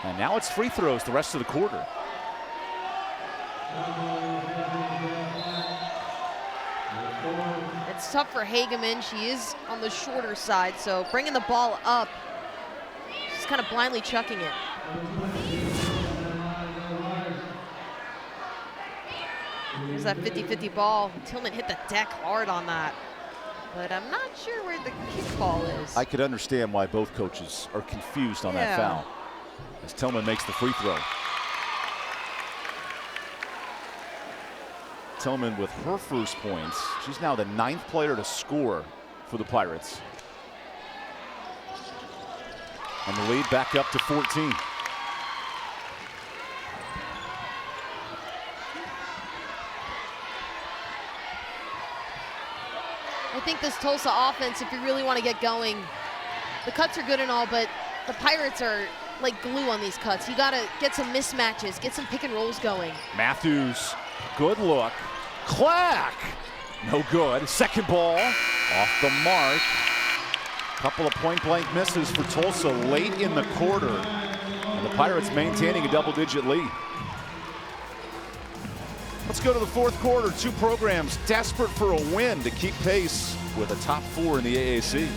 And now it's free throws the rest of the quarter.
It's tough for Hageman. She is on the shorter side, so bringing the ball up, she's kind of blindly chucking it. Here's that 50-50 ball. Tillman hit the deck hard on that, but I'm not sure where the kick ball is.
I could understand why both coaches are confused on that foul, as Tillman makes the free throw. Tillman with her first points. She's now the 9th player to score for the Pirates. And the lead back up to 14.
I think this Tulsa offense, if you really want to get going, the cuts are good and all, but the Pirates are like glue on these cuts. You got to get some mismatches, get some pick and rolls going.
Matthews, good look. Clack! No good. Second ball off the mark. Couple of point-blank misses for Tulsa late in the quarter. And the Pirates maintaining a double-digit lead. Let's go to the fourth quarter. Two programs desperate for a win to keep pace with a top four in the AAC.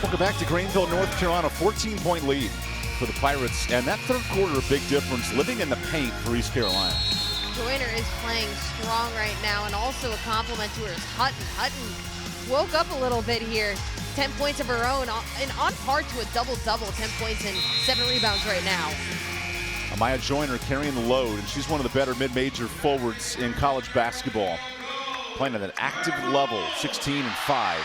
Welcome back to Greenville, North Carolina. 14-point lead for the Pirates. And that third quarter, a big difference, living in the paint for East Carolina.
Joyner is playing strong right now, and also a compliment to her is Hutton. Hutton woke up a little bit here. 10 points of her own, and on par to a double-double. 10 points and 7 rebounds right now.
Amaya Joyner carrying the load, and she's one of the better mid-major forwards in college basketball. Playing at an active level, 16 and 5.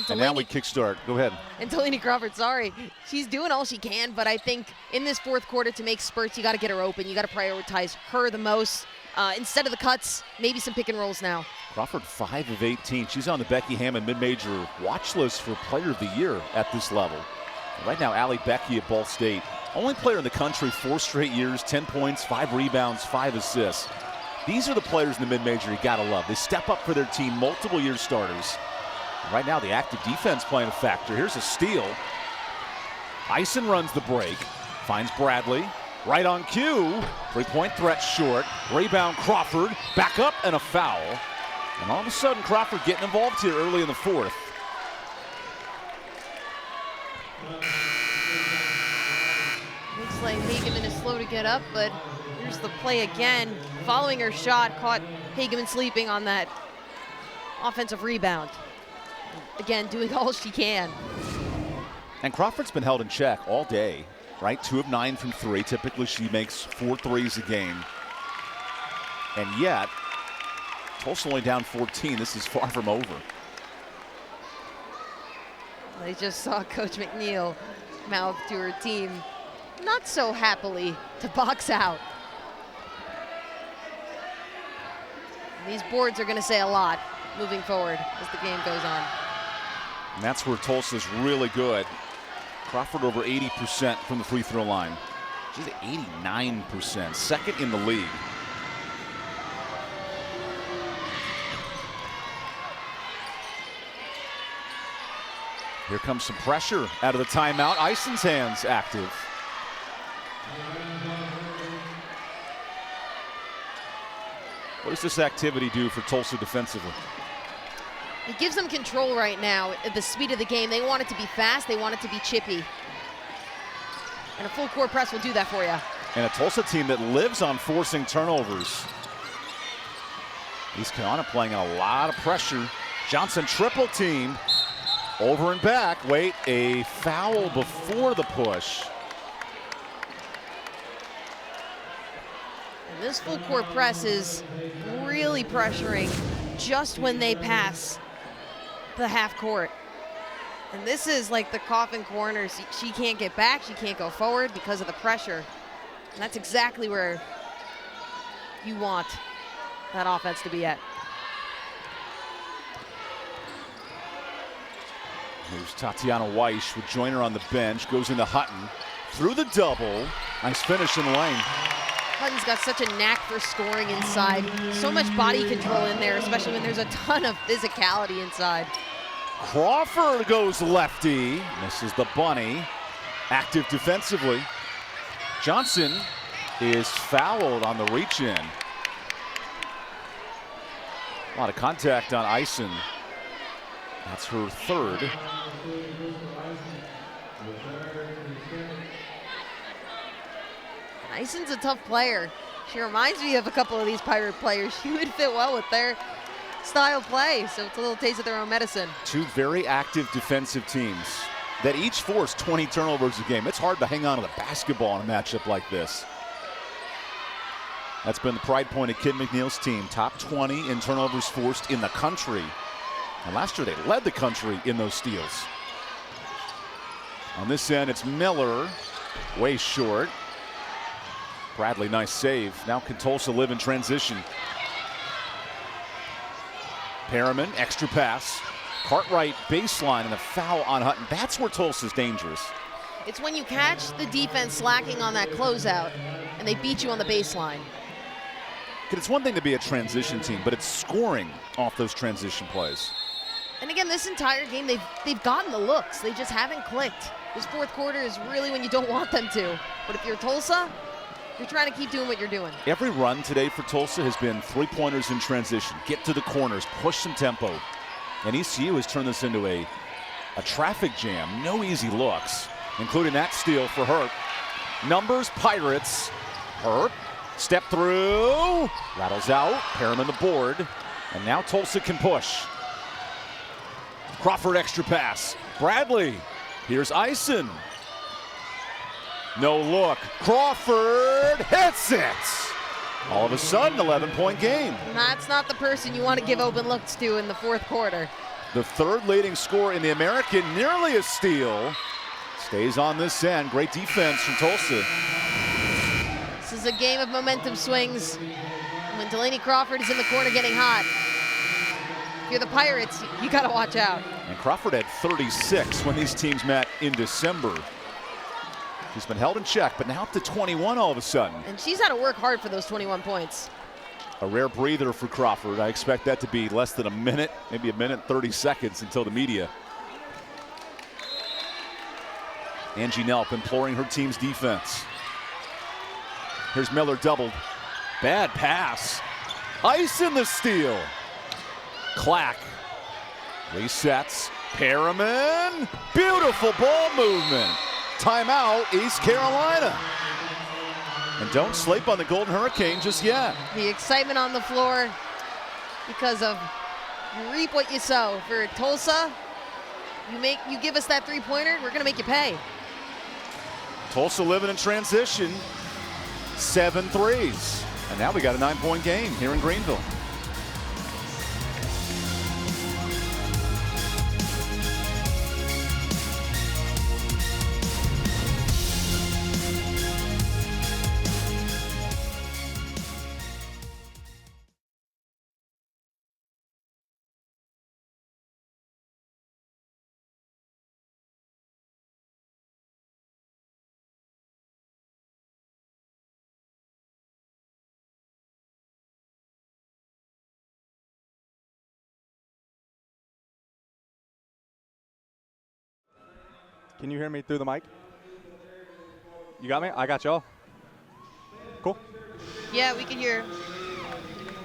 And now we kickstart. Go ahead.
And Delaney Crawford, sorry. She's doing all she can, but I think in this fourth quarter to make spurts, you got to get her open. You got to prioritize her the most. Instead of the cuts, maybe some pick and rolls now.
Crawford 5 of 18. She's on the Becky Hammond mid-major watch list for Player of the Year at this level. Right now, Allie Becky at Ball State. Only player in the country 4 straight years, 10 points, 5 rebounds, 5 assists. These are the players in the mid-major you got to love. They step up for their team, multiple year starters. Right now, the active defense playing a factor. Here's a steal. Ison runs the break, finds Bradley. Right on cue. 3-point threat short. Rebound Crawford. Back up and a foul. And all of a sudden, Crawford getting involved here early in the fourth.
Looks like Hageman is slow to get up, but here's the play again. Following her shot, caught Hageman sleeping on that offensive rebound. Again, doing all she can.
And Crawford's been held in check all day, right? 2 of 9 from 3. Typically, she makes 4 threes a game. And yet, Tulsa only down 14. This is far from over.
They just saw Coach McNeil mouth to her team, not so happily, to box out. And these boards are going to say a lot moving forward as the game goes on.
And that's where Tulsa's really good. Crawford over 80% from the free throw line. She's at 89%, second in the league. Here comes some pressure out of the timeout. Ison's hands active. What does this activity do for Tulsa defensively?
It gives them control right now at the speed of the game. They want it to be fast. They want it to be chippy. And a full court press will do that for you.
And a Tulsa team that lives on forcing turnovers. East Carolina playing a lot of pressure. Johnson triple team. Over and back. Wait, a foul before the push.
And this full court press is really pressuring just when they pass the half court. And this is like the coffin corner. She can't get back, she can't go forward because of the pressure. And that's exactly where you want that offense to be at.
Here's Tatiana Weish with Joyner on the bench. Goes into Hutton. Through the double. Nice finish in the lane.
Hutton's got such a knack for scoring inside. So much body control in there, especially when there's a ton of physicality inside.
Crawford goes lefty. Misses the bunny. Active defensively. Johnson is fouled on the reach-in. A lot of contact on Eisen. That's her third.
Eisen's a tough player. She reminds me of a couple of these Pirate players. She would fit well with their style play, so it's a little taste of their own medicine.
Two very active defensive teams that each force 20 turnovers a game. It's hard to hang on to the basketball in a matchup like this. That's been the pride point of Kid McNeil's team. Top 20 in turnovers forced in the country. And last year they led the country in those steals. On this end, it's Miller, way short. Bradley, nice save. Now can Tulsa live in transition? Perriman, extra pass. Cartwright baseline and a foul on Hutton. That's where Tulsa's dangerous.
It's when you catch the defense slacking on that closeout and they beat you on the baseline.
It's one thing to be a transition team, but it's scoring off those transition plays.
And again, this entire game, they've gotten the looks. They just haven't clicked. This fourth quarter is really when you don't want them to. But if you're Tulsa, you're trying to keep doing what you're doing.
Every run today for Tulsa has been three-pointers in transition. Get to the corners, push some tempo. And ECU has turned this into a traffic jam. No easy looks, including that steal for Hurt. Numbers, Pirates. Hurt, step through, rattles out, Perriman the board. And now Tulsa can push. Crawford extra pass. Bradley, here's Eisen. No look. Crawford hits it. All of a sudden, 11-point game.
And that's not the person you want to give open looks to in the fourth quarter.
The third leading scorer in the American, nearly a steal. Stays on this end. Great defense from Tulsa.
This is a game of momentum swings. When Delaney Crawford is in the corner getting hot, if you're the Pirates, you got to watch out.
And Crawford had 36 when these teams met in December. He's been held in check, but now up to 21 all of a sudden.
And she's had to work hard for those 21 points.
A rare breather for Crawford. I expect that to be less than a minute, maybe a minute 30 seconds until the media. Angie Nelp imploring her team's defense. Here's Miller doubled. Bad pass. Ice in the steal. Clack. Resets. Perriman. Beautiful ball movement. Timeout, East Carolina. And don't sleep on the Golden Hurricane just yet.
The excitement on the floor because of you reap what you sow. For Tulsa, you give us that three-pointer, we're gonna make you pay.
Tulsa living in transition. 7 threes. And now we got a 9-point game here in Greenville.
Can you hear me through the mic? You got me? I got y'all. Cool.
Yeah, we can hear.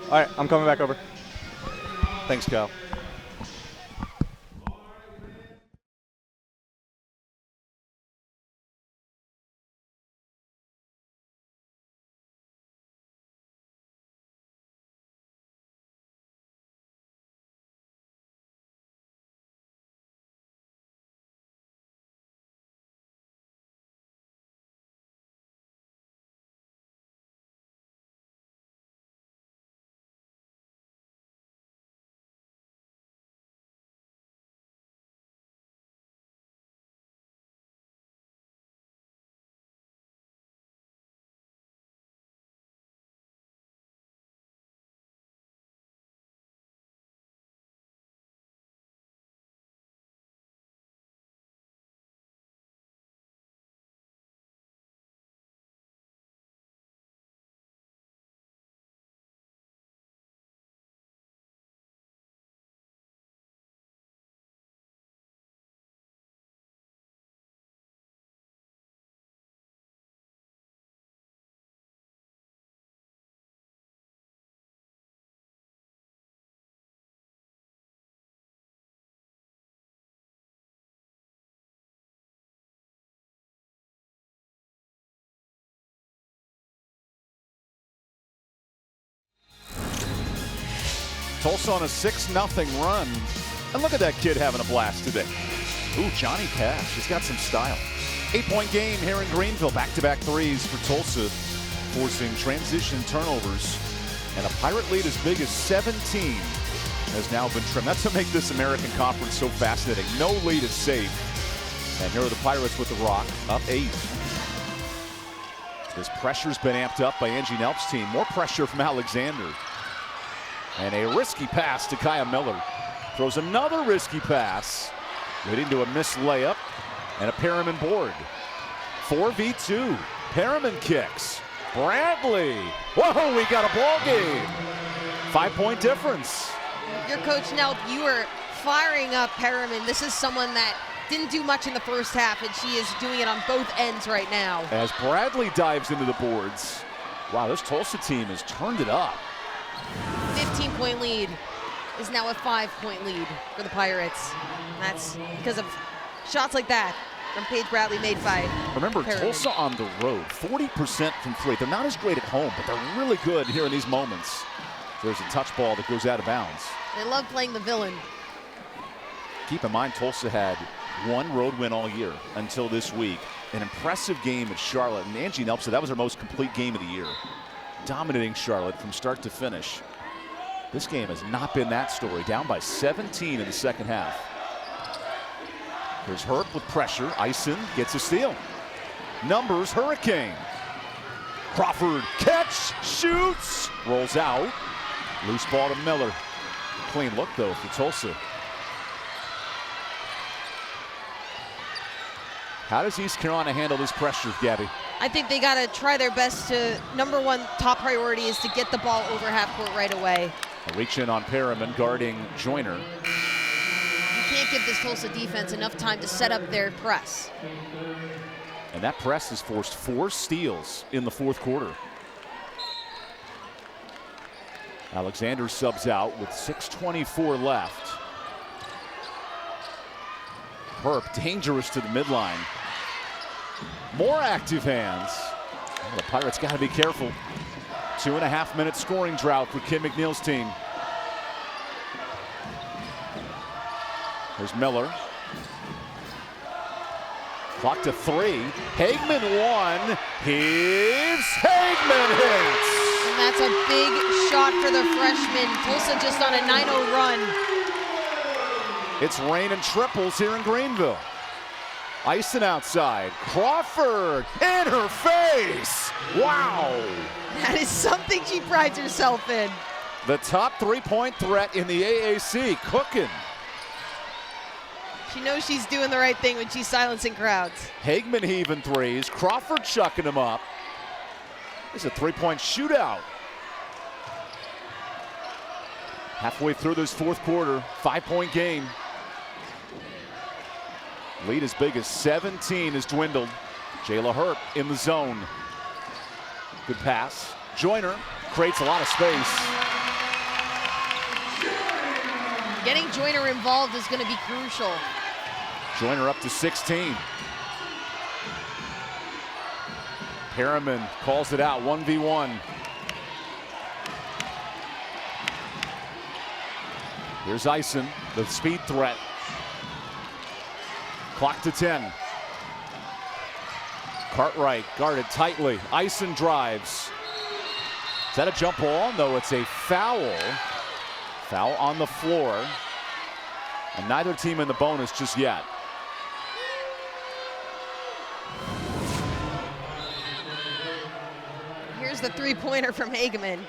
All right, I'm coming back over.
Thanks, Kyle. Tulsa on a 6-0 run. And look at that kid having a blast today. Ooh, Johnny Cash. He's got some style. 8-point game here in Greenville. Back-to-back threes for Tulsa, forcing transition turnovers. And a Pirate lead as big as 17 has now been trimmed. That's what makes this American Conference so fascinating. No lead is safe. And here are the Pirates with the rock, up 8. This pressure's been amped up by Angie Nelp's team. More pressure from Alexander. And a risky pass to Kaya Miller. Throws another risky pass, leading to a missed layup and a Perriman board. 4v2. Perriman kicks. Bradley. Whoa, we got a ball game. 5-point difference.
Your coach Nelp, you are firing up Perriman. This is someone that didn't do much in the first half, and she is doing it on both ends right now.
As Bradley dives into the boards. Wow, this Tulsa team has turned it up.
15-point lead is now a 5-point lead for the Pirates. And that's because of shots like that from Paige Bradley made by
Remember,
Perriman.
Tulsa on the road, 40% from 3. They're not as great at home, but they're really good here in these moments. There's a touch ball that goes out of bounds.
They love playing the villain.
Keep in mind, Tulsa had one road win all year until this week. An impressive game at Charlotte, and Angie Nelp said that was her most complete game of the year. Dominating Charlotte from start to finish. This game has not been that story. Down by 17 in the second half. There's Herp with pressure. Ison gets a steal. Numbers Hurricane. Crawford catch, shoots, rolls out. Loose ball to Miller. Clean look though for Tulsa. How does East Carolina handle this pressure, Gabby?
I think they got to try their best to, number one top priority is to get the ball over half court right away.
A reach in on Perriman guarding Joyner.
You can't give this Tulsa defense enough time to set up their press.
And that press has forced 4 steals in the fourth quarter. Alexander subs out with 6:24 left. Herp dangerous to the midline. More active hands. Well, the Pirates got to be careful. 2.5-minute scoring drought for Kim McNeil's team. There's Miller. Clock to 3. Hagman 1. Heaves. Hagman hits.
And that's a big shot for the freshman. Tulsa just on a 9-0 run.
It's rain and triples here in Greenville. Ison outside. Crawford in her face. Wow.
That is something she prides herself in.
The top 3-point threat in the AAC, cooking.
She knows she's doing the right thing when she's silencing crowds.
Hagman heaving threes. Crawford chucking them up. It's a 3-point shootout. Halfway through this fourth quarter, 5-point game. Lead as big as 17 has dwindled. Jayla Herp in the zone. Good pass. Joyner creates a lot of space.
Getting Joyner involved is going to be crucial.
Joyner up to 16. Perriman calls it out, 1v1. Here's Ison, the speed threat. Clock to 10. Cartwright guarded tightly. Ison drives. Is that a jump ball? No, it's a foul. Foul on the floor. And neither team in the bonus just yet.
Here's the 3-pointer from Hageman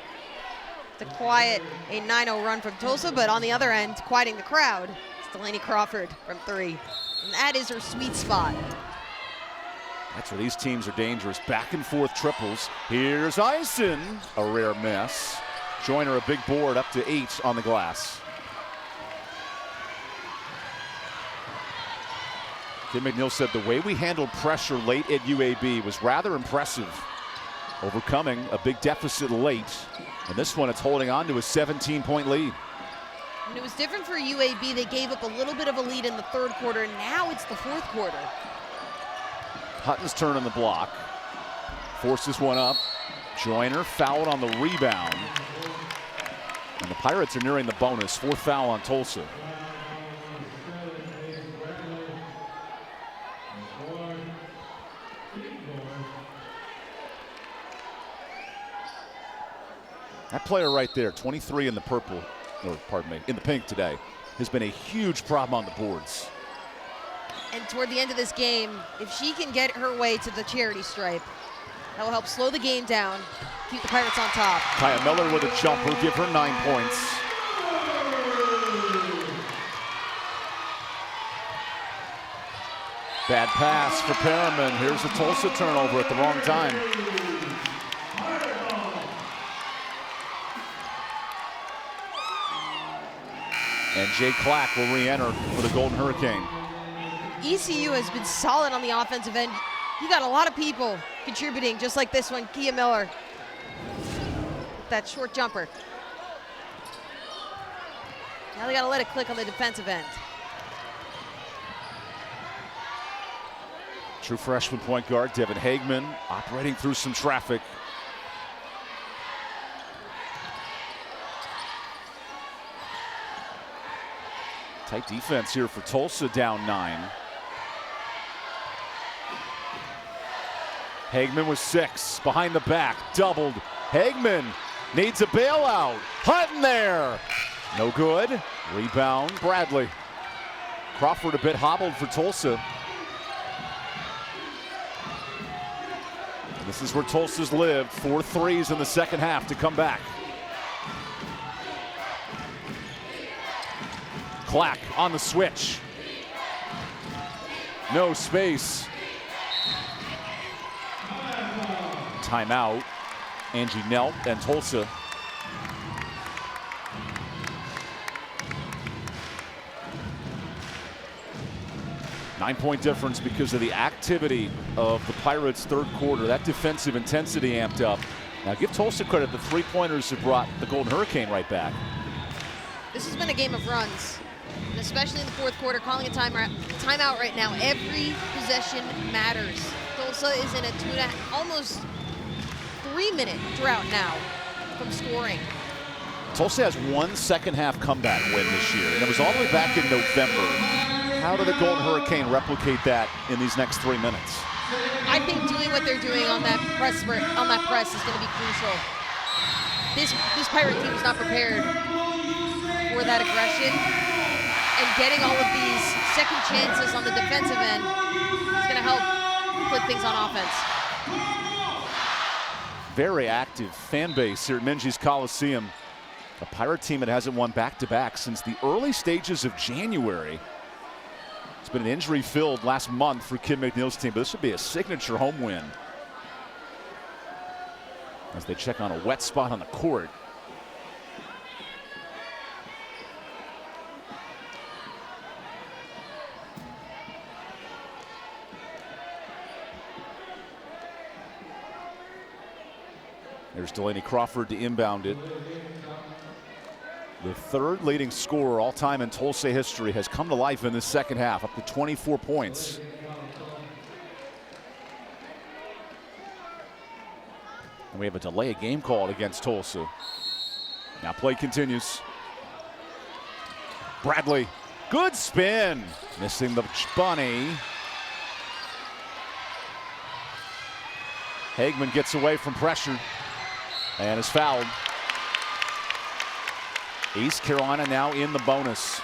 to quiet a 9-0 run from Tulsa, but on the other end, quieting the crowd, it's Delaney Crawford from 3. And that is her sweet spot.
That's where these teams are dangerous. Back and forth triples. Here's Ison. A rare miss. Joyner a big board up to 8 on the glass. Kim McNeil said the way we handled pressure late at UAB was rather impressive. Overcoming a big deficit late. And this one, it's holding on to a 17-point lead.
And it was different for UAB. They gave up a little bit of a lead in the third quarter. Now it's the fourth quarter.
Hutton's turn on the block. Forces one up. Joyner fouled on the rebound. And the Pirates are nearing the bonus. 4th foul on Tulsa. That player right there, 23 in the purple, or pardon me, in the pink today, has been a huge problem on the boards.
And toward the end of this game, if she can get her way to the charity stripe, that will help slow the game down, keep the Pirates on top.
Kaya Miller with a jumper, give her 9 points. Bad pass for Perriman. Here's a Tulsa turnover at the wrong time. And Jay Clack will re-enter for the Golden Hurricane.
ECU has been solid on the offensive end. You got a lot of people contributing, just like this one, Kaya Miller. That short jumper. Now they got to let it click on the defensive end.
True freshman point guard Devin Hagman operating through some traffic. Tight defense here for Tulsa, down 9. Hagman with 6, behind the back, doubled. Hagman needs a bailout. Hutton there. No good. Rebound, Bradley. Crawford a bit hobbled for Tulsa. This is where Tulsa's lived. 4 threes in the second half to come back. Clack on the switch. No space. Timeout. Angie knelt and Tulsa. Nine-point difference because of the activity of the Pirates' third quarter. That defensive intensity amped up. Now give Tulsa credit. The three-pointers have brought the Golden Hurricane right back.
This has been a game of runs, and especially in the fourth quarter, calling a timeout right now. Every possession matters. Tulsa is in a almost 3-minute drought now from scoring.
Tulsa has 1 second-half comeback win this year, and it was all the way back in November. How do the Golden Hurricane replicate that in these next 3 minutes?
I think doing what they're doing on that press is going to be crucial. This Pirate team is not prepared for that aggression, and getting all of these second chances on the defensive end is going to help put things on offense.
Very active fan base here at Minges Coliseum. A Pirate team that hasn't won back-to-back since the early stages of January. It's been an injury-filled last month for Kim McNeil's team, but this would be a signature home win as they check on a wet spot on the court. There's Delaney Crawford to inbound it. The third leading scorer all time in Tulsa history has come to life in this second half, up to 24 points. And we have a delay of game called against Tulsa. Now play continues. Bradley, good spin. Missing the bunny. Hagman gets away from pressure and is fouled. East Carolina now in the bonus.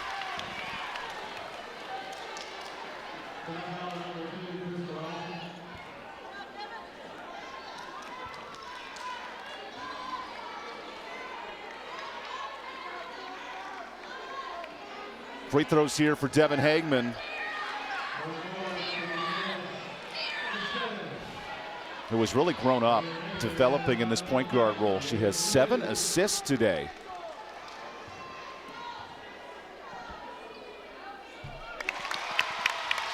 Free throws here for Devin Hagman. Who has really grown up, developing in this point guard role. She has 7 assists today.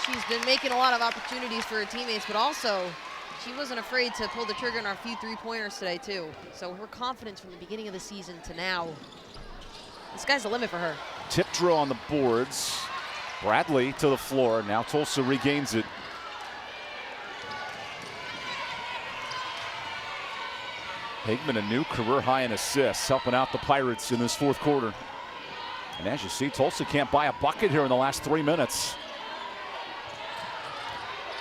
She's been making a lot of opportunities for her teammates, but also she wasn't afraid to pull the trigger on a few three-pointers today too. So her confidence from the beginning of the season to now, the sky's the limit for her.
Tip drill on the boards. Bradley to the floor. Now Tulsa regains it. Hageman, a new career high in assists, helping out the Pirates in this fourth quarter. And as you see, Tulsa can't buy a bucket here in the last 3 minutes.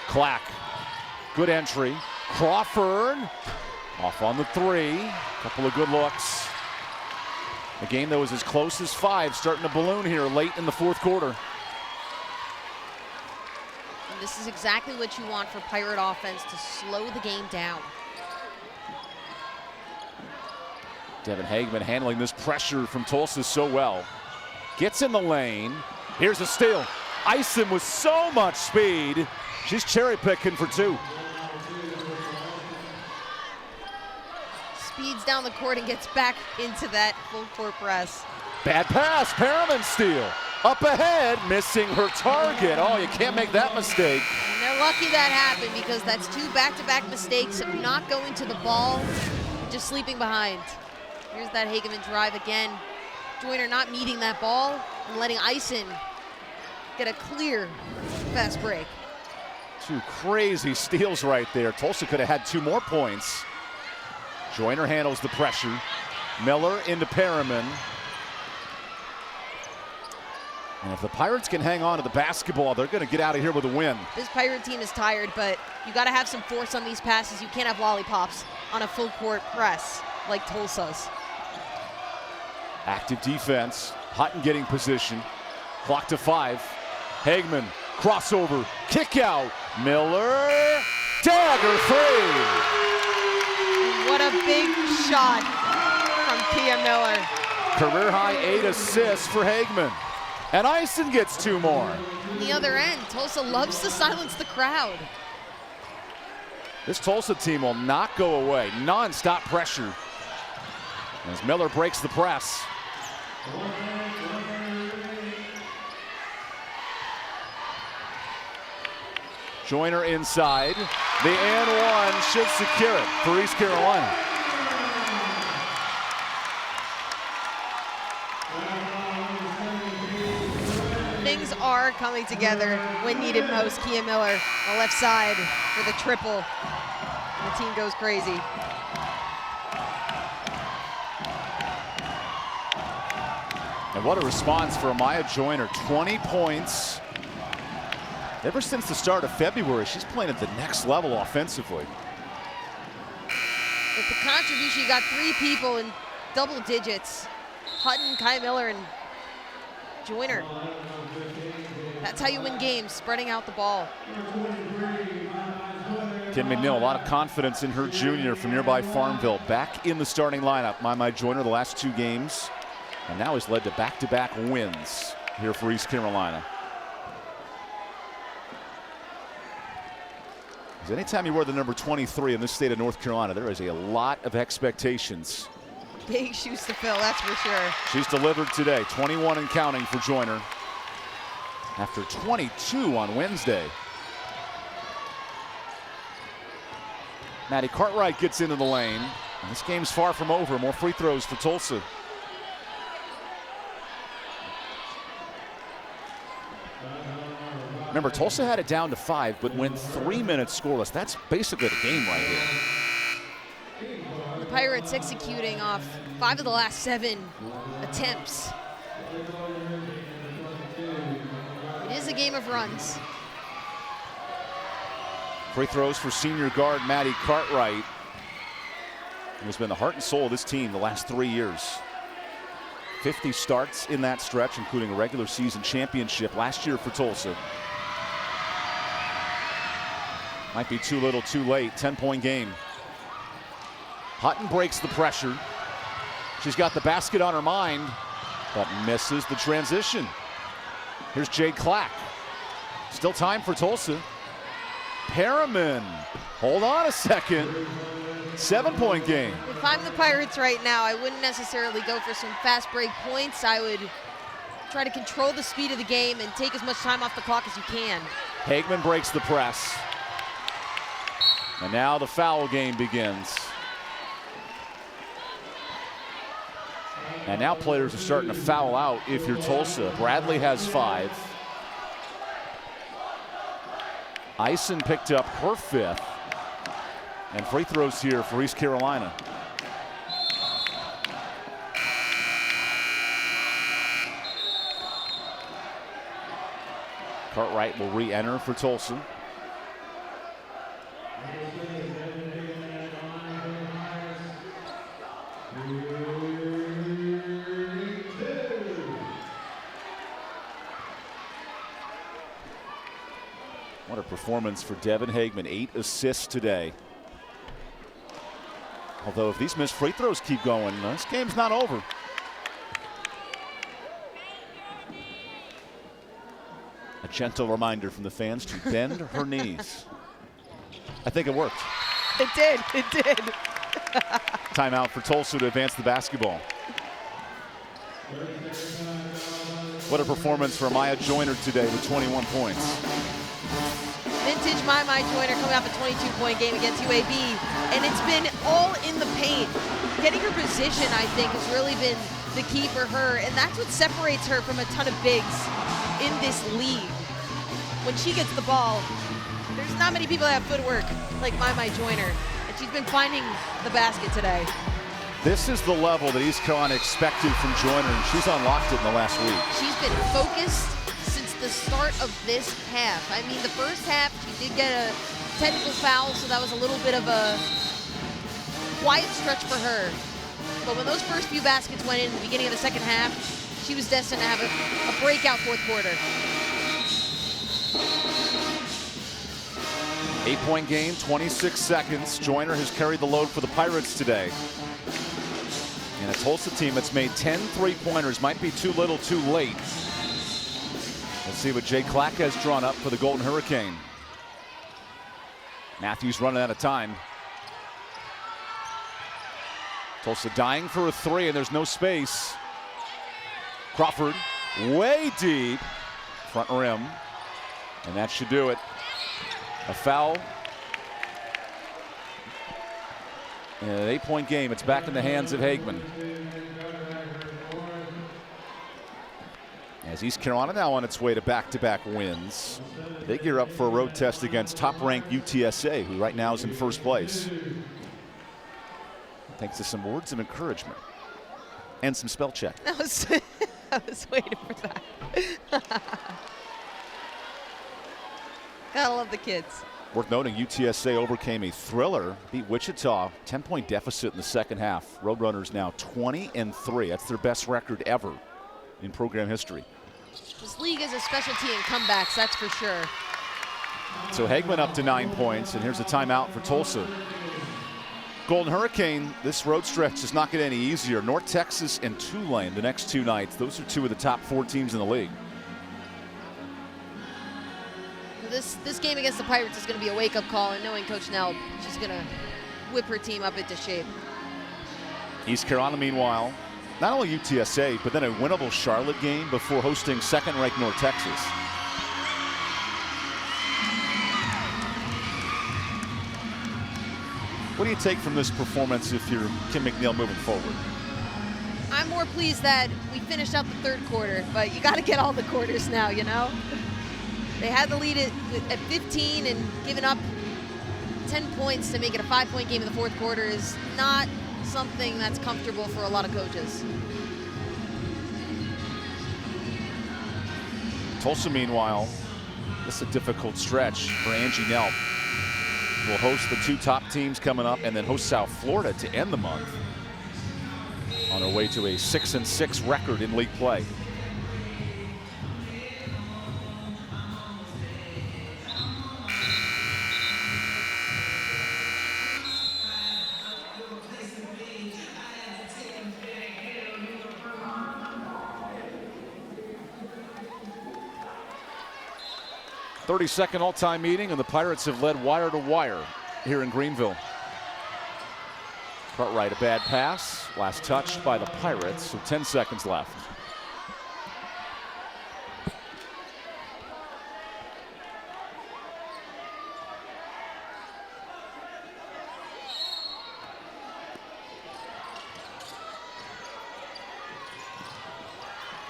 Clack, good entry. Crawford, off on the three. Couple of good looks. A game that was as close as 5, starting to balloon here late in the fourth quarter.
And this is exactly what you want for Pirate offense, to slow the game down.
Devin Hageman handling this pressure from Tulsa so well. Gets in the lane. Here's a steal. Ison with so much speed. She's cherry picking for 2.
Speeds down the court and gets back into that full court press.
Bad pass, Perriman steal. Up ahead, missing her target. Oh, you can't make that mistake.
And they're lucky that happened, because that's 2 back-to-back mistakes of not going to the ball, just sleeping behind. Here's that Hageman drive again. Joyner not meeting that ball and letting Ison get a clear fast break.
2 crazy steals right there. Tulsa could have had 2 more points. Joyner handles the pressure. Miller into Perriman. And if the Pirates can hang on to the basketball, they're going to get out of here with a win.
This Pirate team is tired, but you got to have some force on these passes. You can't have lollipops on a full court press like Tulsa's.
Active defense. Hutton getting position. Clock to 5. Hageman, crossover, kick out. Miller, dagger 3.
What a big shot from Kia Miller.
Career high 8 assists for Hageman. And Ison gets 2 more.
On the other end, Tulsa loves to silence the crowd.
This Tulsa team will not go away. Non-stop pressure as Miller breaks the press. Joyner inside. The and 1 should secure it for East Carolina.
Things are coming together when needed most. Kia Miller on the left side for the triple. The team goes crazy.
And what a response for Amaya Joyner. 20 points. Ever since the start of February, she's playing at the next level offensively.
With the contribution, you got 3 people in double digits. Hutton, Kia Miller, and Joyner. That's how you win games, spreading out the ball.
Kim McNeil, a lot of confidence in her junior from nearby Farmville. Back in the starting lineup. Amaya Joyner the last 2 games. And now has led to back-to-back wins here for East Carolina. Because anytime you wear the number 23 in this state of North Carolina, there is a lot of expectations.
Big shoes to fill, that's for sure.
She's delivered today, 21 and counting for Joyner. After 22 on Wednesday. Maddie Cartwright gets into the lane. And this game's far from over. More free throws for Tulsa. Remember, Tulsa had it down to 5, but went 3 minutes scoreless. That's basically the game right here.
The Pirates executing off 5 of the last 7 attempts. It is a game of runs.
Free throws for senior guard Maddie Cartwright, who has been the heart and soul of this team the last 3 years. 50 starts in that stretch, including a regular season championship last year for Tulsa. Might be too little, too late. 10-point game. Hutton breaks the pressure. She's got the basket on her mind, but misses the transition. Here's Jade Clack. Still time for Tulsa. Perriman, hold on a second. 7-point game.
If I'm the Pirates right now, I wouldn't necessarily go for some fast break points. I would try to control the speed of the game and take as much time off the clock as you can.
Hageman breaks the press. And now the foul game begins. And now players are starting to foul out if you're Tulsa. Bradley has 5. Ison picked up her 5th. And free throws here for East Carolina. Cartwright will re-enter for Tulsa. What a performance for Devin Hagman. 8 assists today. Although if these missed free throws keep going, this game's not over. A gentle reminder from the fans to bend her knees. I think it worked.
It did. It did.
Timeout for Tulsa to advance the basketball. What a performance for Maya Joyner today with 21 points.
Vintage Maya Joyner coming off a 22-point game against UAB, and it's been all in the paint. Getting her position, I think, has really been the key for her, and that's what separates her from a ton of bigs in this league. When she gets the ball, there's not many people that have footwork like Maya Joyner, and she's been finding the basket today.
This is the level that East Carolina expected from Joyner, and she's unlocked it in the last week.
She's been focused since the start of this half. I mean, the first half, she did get a technical foul, so that was a little bit of a quiet stretch for her. But when those first few baskets went in the beginning of the second half, she was destined to have a breakout fourth quarter.
8-point game, 26 seconds. Joyner has carried the load for the Pirates today. And a Tulsa team that's made 10 three-pointers. Might be too little, too late. Let's see what Jay Clack has drawn up for the Golden Hurricane. Matthews running out of time. Tulsa dying for a three, and there's no space. Crawford way deep, front rim, and that should do it. A foul. In an 8-point game, it's back in the hands of Hagman. As East Carolina now on its way to back-to-back wins, they gear up for a road test against top-ranked UTSA, who right now is in first place. Thanks to some words of encouragement and some spell check.
I was waiting for that. Gotta love the kids.
Worth noting, UTSA overcame a thriller, beat Wichita, 10-point deficit in the second half. Roadrunners now 20-3. That's their best record ever in program history.
This league is a specialty in comebacks, that's for sure.
So Hagman up to 9 points, and here's a timeout for Tulsa. Golden Hurricane, this road stretch does not get any easier. North Texas and Tulane the next 2 nights. Those are 2 of the top 4 teams in the league.
This game against the Pirates is going to be a wake-up call, and knowing Coach Nell, she's going to whip her team up into shape.
East Carolina, meanwhile, not only UTSA, but then a winnable Charlotte game before hosting second-ranked North Texas. What do you take from this performance if you're Kim McNeil moving forward?
I'm more pleased that we finished out the third quarter, but you got to get all the quarters now, you know? They had the lead at 15, and giving up 10 points to make it a 5-point game in the fourth quarter is not something that's comfortable for a lot of coaches.
Tulsa, meanwhile, this is a difficult stretch for Angie Nelp. We'll host the 2 top teams coming up, and then host South Florida to end the month on our way to a 6-6 record in league play. Thirty-second all-time meeting, and the Pirates have led wire to wire here in Greenville. Cartwright, a bad pass. Last touch by the Pirates, so 10 seconds left.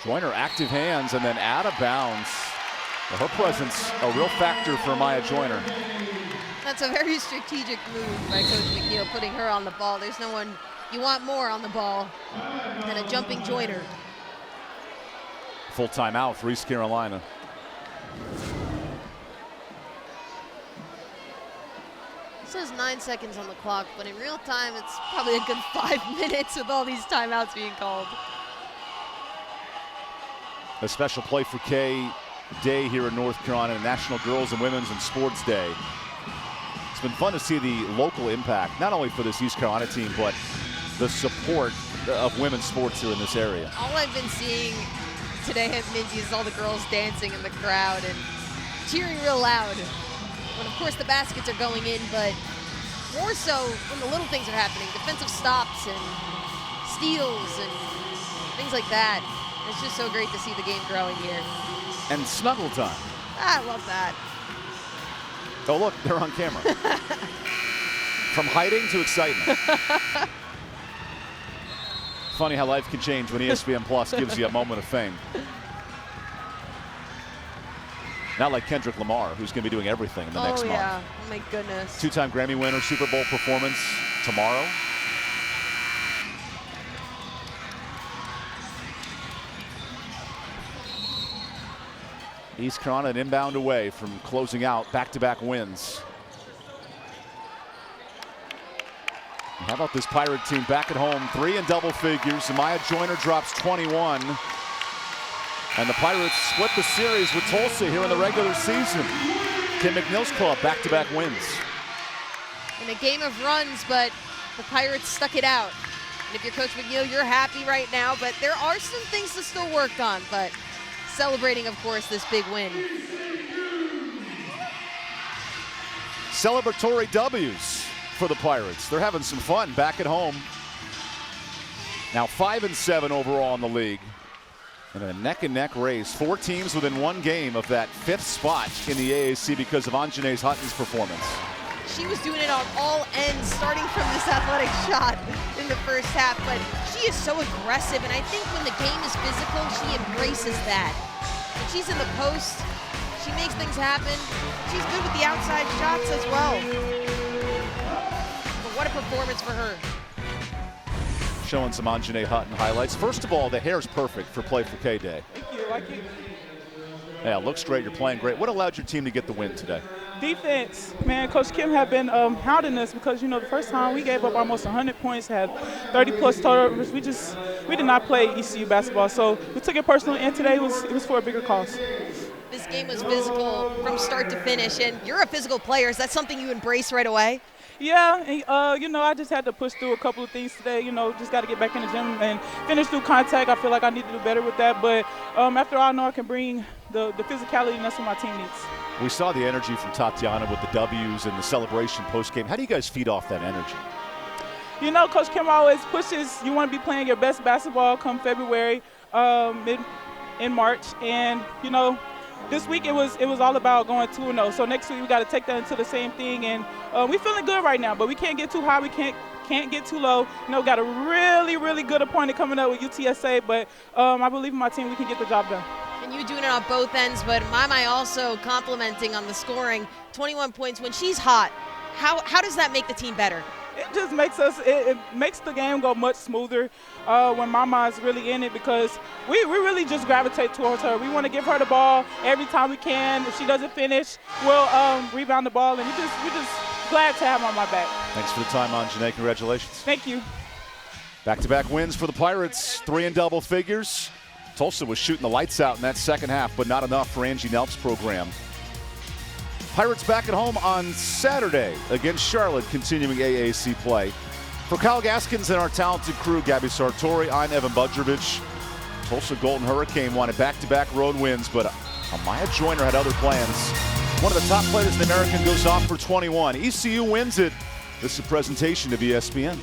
Joyner, active hands, and then out of bounds. Well, her presence, a real factor for Maya Joyner.
That's a very strategic move by Coach McNeil, putting her on the ball. There's no one you want more on the ball than a jumping Joyner.
Full timeout for East Carolina.
It says 9 seconds on the clock, but in real time, it's probably a good 5 minutes with all these timeouts being called.
A special play for Kay Day here in North Carolina, National Girls and Women's and Sports Day. It's been fun to see the local impact, not only for this East Carolina team, but the support of women's sports here in this area.
All I've been seeing today at Mindy is all the girls dancing in the crowd and cheering real loud. When, of course, the baskets are going in, but more so when the little things are happening. Defensive stops and steals and things like that. It's just so great to see the game growing here.
And snuggle time.
I love that.
Oh, look, they're on camera. From hiding to excitement. Funny how life can change when ESPN Plus gives you a moment of fame. Not like Kendrick Lamar, who's going to be doing everything in the next month.
Oh, yeah. Oh, my goodness.
Two-time Grammy winner, Super Bowl performance tomorrow. East Carolina an inbound away from closing out back-to-back wins. And how about this Pirate team back at home, 3 in double figures. Amaya Joyner drops 21. And the Pirates split the series with Tulsa here in the regular season. Kim McNeil's club, back-to-back wins.
In a game of runs, but the Pirates stuck it out. And if you're Coach McNeil, you're happy right now, but there are some things to still work on. But celebrating, of course, this big win.
Celebratory W's for the Pirates. They're having some fun back at home. Now 5-7 overall in the league. In a neck-and-neck race. 4 teams within 1 game of that 5th spot in the AAC because of Anjanae Hutton's performance.
She was doing it on all ends, starting from this athletic shot in the first half, but she is so aggressive, and I think when the game is physical, she embraces that. When she's in the post, she makes things happen. She's good with the outside shots as well. But what a performance for her.
Showing some Anjanae Hutton highlights. First of all, the hair's perfect for Play for K-Day.
Thank you. Like it.
Yeah, looks great. You're playing great. What allowed your team to get the win today?
Defense, man. Coach Kim had been hounding us because, you know, the first time we gave up almost 100 points, had 30-plus turnovers. We did not play ECU basketball, so we took it personal. And today it was for a bigger cause.
This game was physical from start to finish, and you're a physical player. Is that something you embrace right away?
Yeah, you know, I just had to push through a couple of things today. You know, just got to get back in the gym and finish through contact. I feel like I need to do better with that. But after all, I know I can bring the physicality, and that's what my team needs.
We saw the energy from Tatiana with the W's and the celebration post-game. How do you guys feed off that energy?
You know, Coach Kim always pushes. You want to be playing your best basketball come February, in March. And, you know, this week it was all about going 2-0. So next week we got to take that into the same thing. And we're feeling good right now, but we can't get too high. We can't get too low. You know, got a really, really good opponent coming up with UTSA, but I believe in my team. We can get the job done.
And you doing it on both ends, but Mai also complimenting on the scoring. 21 points when she's hot. How does that make the team better?
It just makes it makes the game go much smoother when Mama's really in it, because we really just gravitate towards her. We want to give her the ball every time we can. If she doesn't finish, we'll rebound the ball, and we're just glad to have her on my back.
Thanks for the time, Anjanae. Congratulations.
Thank you.
Back-to-back wins for the Pirates, 3 in double figures. Tulsa was shooting the lights out in that second half, but not enough for Angie Nelp's program. Pirates back at home on Saturday against Charlotte, continuing AAC play. For Kyle Gaskins and our talented crew, Gabby Sartori, I'm Evan Budrovich. Tulsa Golden Hurricane wanted back-to-back road wins, but Amaya Joyner had other plans. One of the top players in the American goes off for 21. ECU wins it. This is a presentation of ESPN.